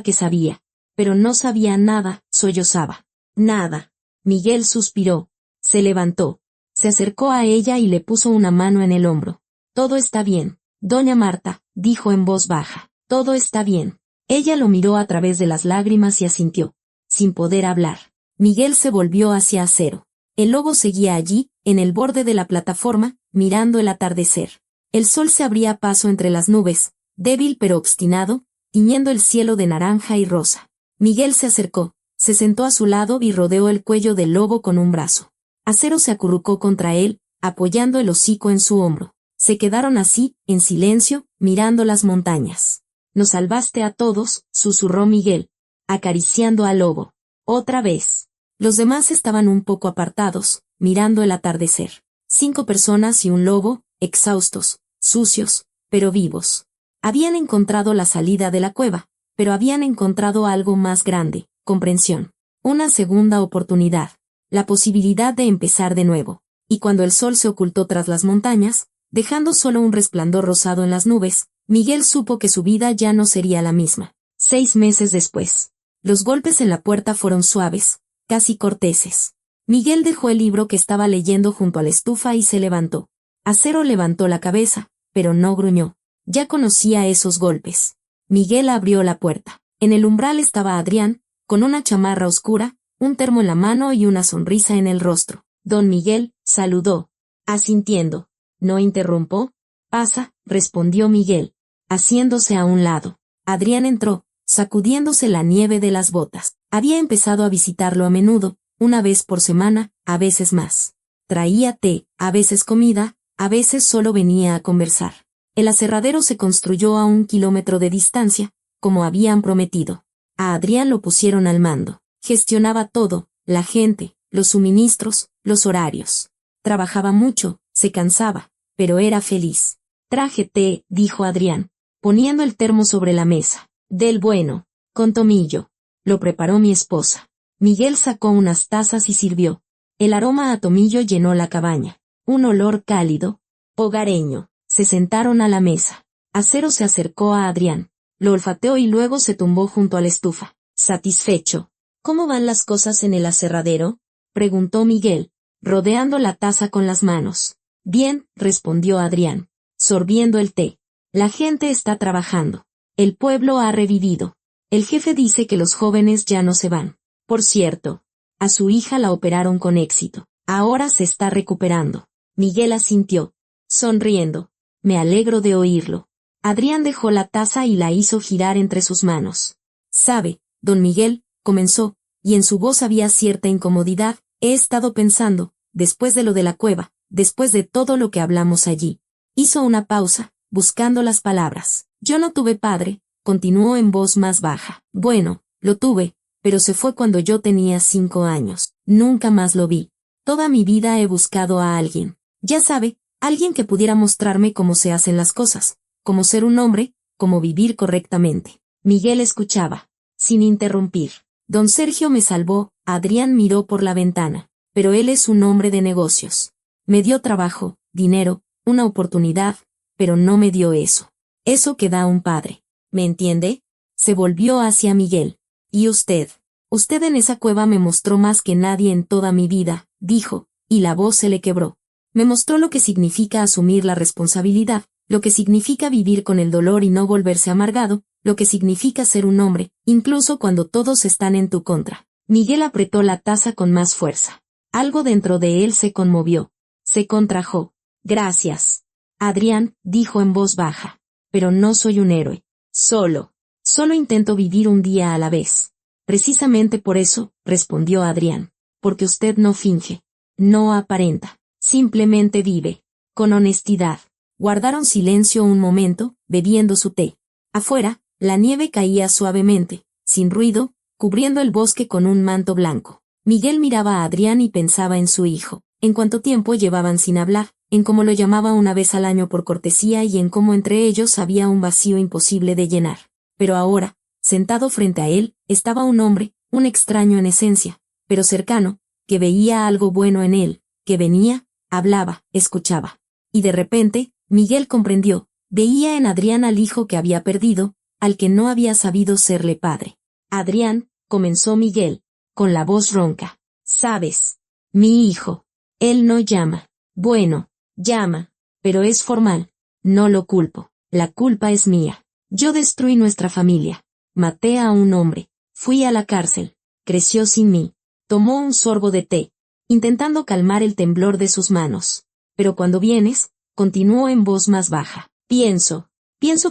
que sabía, pero no sabía nada, sollozaba. Nada. Miguel suspiró, se levantó, se acercó a ella y le puso una mano en el hombro. Todo está bien, doña Marta, dijo en voz baja. Todo está bien. Ella lo miró a través de las lágrimas y asintió, sin poder hablar. Miguel se volvió hacia Acero. El lobo seguía allí, en el borde de la plataforma, mirando el atardecer. El sol se abría paso entre las nubes, débil pero obstinado, tiñendo el cielo de naranja y rosa. Miguel se acercó, se sentó a su lado y rodeó el cuello del lobo con un brazo. Acero se acurrucó contra él, apoyando el hocico en su hombro. Se quedaron así, en silencio, mirando las montañas. Nos salvaste a todos, susurró Miguel, acariciando al lobo. Otra vez. Los demás estaban un poco apartados, mirando el atardecer. 5 personas y un lobo, exhaustos, sucios, pero vivos. Habían encontrado la salida de la cueva, pero habían encontrado algo más grande, comprensión. Una segunda oportunidad. La posibilidad de empezar de nuevo. Y cuando el sol se ocultó tras las montañas, dejando solo un resplandor rosado en las nubes, Miguel supo que su vida ya no sería la misma. 6 meses después. Los golpes en la puerta fueron suaves, casi corteses. Miguel dejó el libro que estaba leyendo junto a la estufa y se levantó. Acero levantó la cabeza, pero no gruñó. Ya conocía esos golpes. Miguel abrió la puerta. En el umbral estaba Adrián, con una chamarra oscura, un termo en la mano y una sonrisa en el rostro. Don Miguel saludó, asintiendo. ¿No interrumpo? Pasa, respondió Miguel, haciéndose a un lado. Adrián entró, sacudiéndose la nieve de las botas. Había empezado a visitarlo a menudo, una vez por semana, a veces más. Traía té, a veces comida, a veces solo venía a conversar. El aserradero se construyó a 1 kilómetro de distancia, como habían prometido. A Adrián lo pusieron al mando. Gestionaba todo, la gente, los suministros, los horarios. Trabajaba mucho, se cansaba, pero era feliz. Traje té, dijo Adrián, poniendo el termo sobre la mesa. Del bueno, con tomillo. Lo preparó mi esposa. Miguel sacó unas tazas y sirvió. El aroma a tomillo llenó la cabaña. Un olor cálido, hogareño. Se sentaron a la mesa. Acero se acercó a Adrián. Lo olfateó y luego se tumbó junto a la estufa. Satisfecho. ¿Cómo van las cosas en el aserradero?, preguntó Miguel, rodeando la taza con las manos. Bien, respondió Adrián, sorbiendo el té. La gente está trabajando. El pueblo ha revivido. El jefe dice que los jóvenes ya no se van. Por cierto, a su hija la operaron con éxito. Ahora se está recuperando. Miguel asintió, sonriendo. Me alegro de oírlo. Adrián dejó la taza y la hizo girar entre sus manos. Sabe, don Miguel, comenzó, y en su voz había cierta incomodidad, he estado pensando, después de lo de la cueva, después de todo lo que hablamos allí. Hizo una pausa, buscando las palabras. Yo no tuve padre, continuó en voz más baja. Bueno, lo tuve, pero se fue cuando yo tenía 5 años. Nunca más lo vi. Toda mi vida he buscado a alguien. Ya sabe, alguien que pudiera mostrarme cómo se hacen las cosas, cómo ser un hombre, cómo vivir correctamente. Miguel escuchaba, sin interrumpir. Don Sergio me salvó, Adrián miró por la ventana, pero él es un hombre de negocios. Me dio trabajo, dinero, una oportunidad, pero no me dio eso. Eso que da un padre. ¿Me entiende? Se volvió hacia Miguel. ¿Y usted? Usted en esa cueva me mostró más que nadie en toda mi vida, dijo, y la voz se le quebró. Me mostró lo que significa asumir la responsabilidad, lo que significa vivir con el dolor y no volverse amargado, lo que significa ser un hombre, incluso cuando todos están en tu contra. Miguel apretó la taza con más fuerza. Algo dentro de él se conmovió. Se contrajo. Gracias. Adrián, dijo en voz baja. Pero no soy un héroe. Solo intento vivir un día a la vez. Precisamente por eso, respondió Adrián. Porque usted no finge. No aparenta. Simplemente vive. Con honestidad. Guardaron silencio un momento, bebiendo su té. Afuera, la nieve caía suavemente, sin ruido, cubriendo el bosque con un manto blanco. Miguel miraba a Adrián y pensaba en su hijo, en cuánto tiempo llevaban sin hablar, en cómo lo llamaba una vez al año por cortesía y en cómo entre ellos había un vacío imposible de llenar. Pero ahora, sentado frente a él, estaba un hombre, un extraño en esencia, pero cercano, que veía algo bueno en él, que venía, hablaba, escuchaba. Y de repente, Miguel comprendió, veía en Adrián al hijo que había perdido, al que no había sabido serle padre. Adrián, comenzó Miguel, con la voz ronca. Sabes, mi hijo, él no llama. Bueno, llama, pero es formal. No lo culpo. La culpa es mía. Yo destruí nuestra familia. Maté a un hombre. Fui a la cárcel. Creció sin mí. Tomó un sorbo de té, intentando calmar el temblor de sus manos. Pero cuando vienes, continuó en voz más baja. Pienso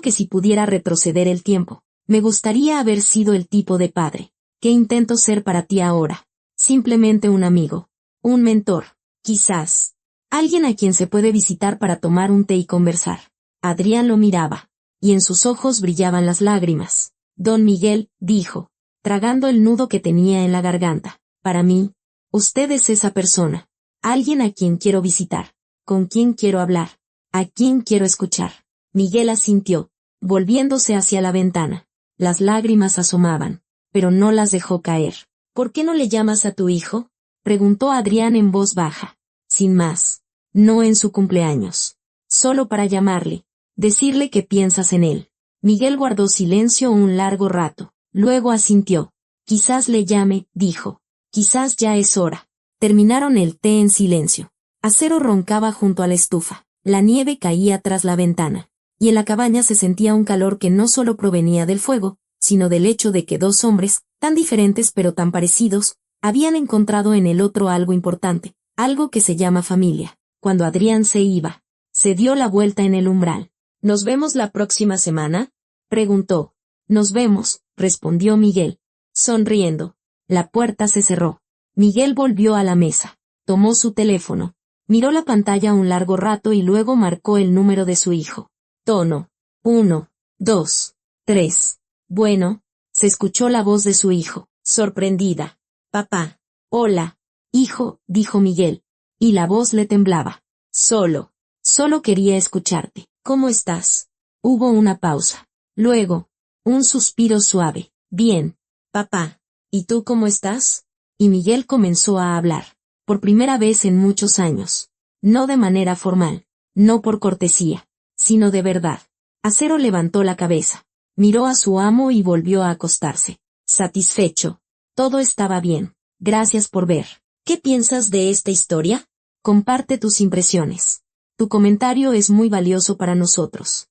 que si pudiera retroceder el tiempo, me gustaría haber sido el tipo de padre. ¿Qué intento ser para ti ahora? Simplemente un amigo. Un mentor. Quizás. Alguien a quien se puede visitar para tomar un té y conversar. Adrián lo miraba, y en sus ojos brillaban las lágrimas. Don Miguel, dijo, tragando el nudo que tenía en la garganta. Para mí, usted es esa persona. Alguien a quien quiero visitar. Con quien quiero hablar. A quien quiero escuchar. Miguel asintió, volviéndose hacia la ventana. Las lágrimas asomaban, pero no las dejó caer. ¿Por qué no le llamas a tu hijo?, preguntó Adrián en voz baja. Sin más. No en su cumpleaños. Solo para llamarle. Decirle que piensas en él. Miguel guardó silencio un largo rato. Luego asintió. Quizás le llame, dijo. Quizás ya es hora. Terminaron el té en silencio. Acero roncaba junto a la estufa. La nieve caía tras la ventana. Y en la cabaña se sentía un calor que no solo provenía del fuego, sino del hecho de que dos hombres, tan diferentes pero tan parecidos, habían encontrado en el otro algo importante, algo que se llama familia. Cuando Adrián se iba, se dio la vuelta en el umbral. ¿Nos vemos la próxima semana?, preguntó. Nos vemos, respondió Miguel, sonriendo. La puerta se cerró. Miguel volvió a la mesa. Tomó su teléfono. Miró la pantalla un largo rato y luego marcó el número de su hijo. Tono. 1, 2, 3. Bueno, se escuchó la voz de su hijo, sorprendida. Papá. Hola, hijo, dijo Miguel. Y la voz le temblaba. Solo quería escucharte. ¿Cómo estás? Hubo una pausa. Luego, un suspiro suave. Bien, papá. ¿Y tú cómo estás? Y Miguel comenzó a hablar. Por primera vez en muchos años. No de manera formal. No por cortesía. Sino de verdad. Acero levantó la cabeza. Miró a su amo y volvió a acostarse. Satisfecho. Todo estaba bien. Gracias por ver. ¿Qué piensas de esta historia? Comparte tus impresiones. Tu comentario es muy valioso para nosotros.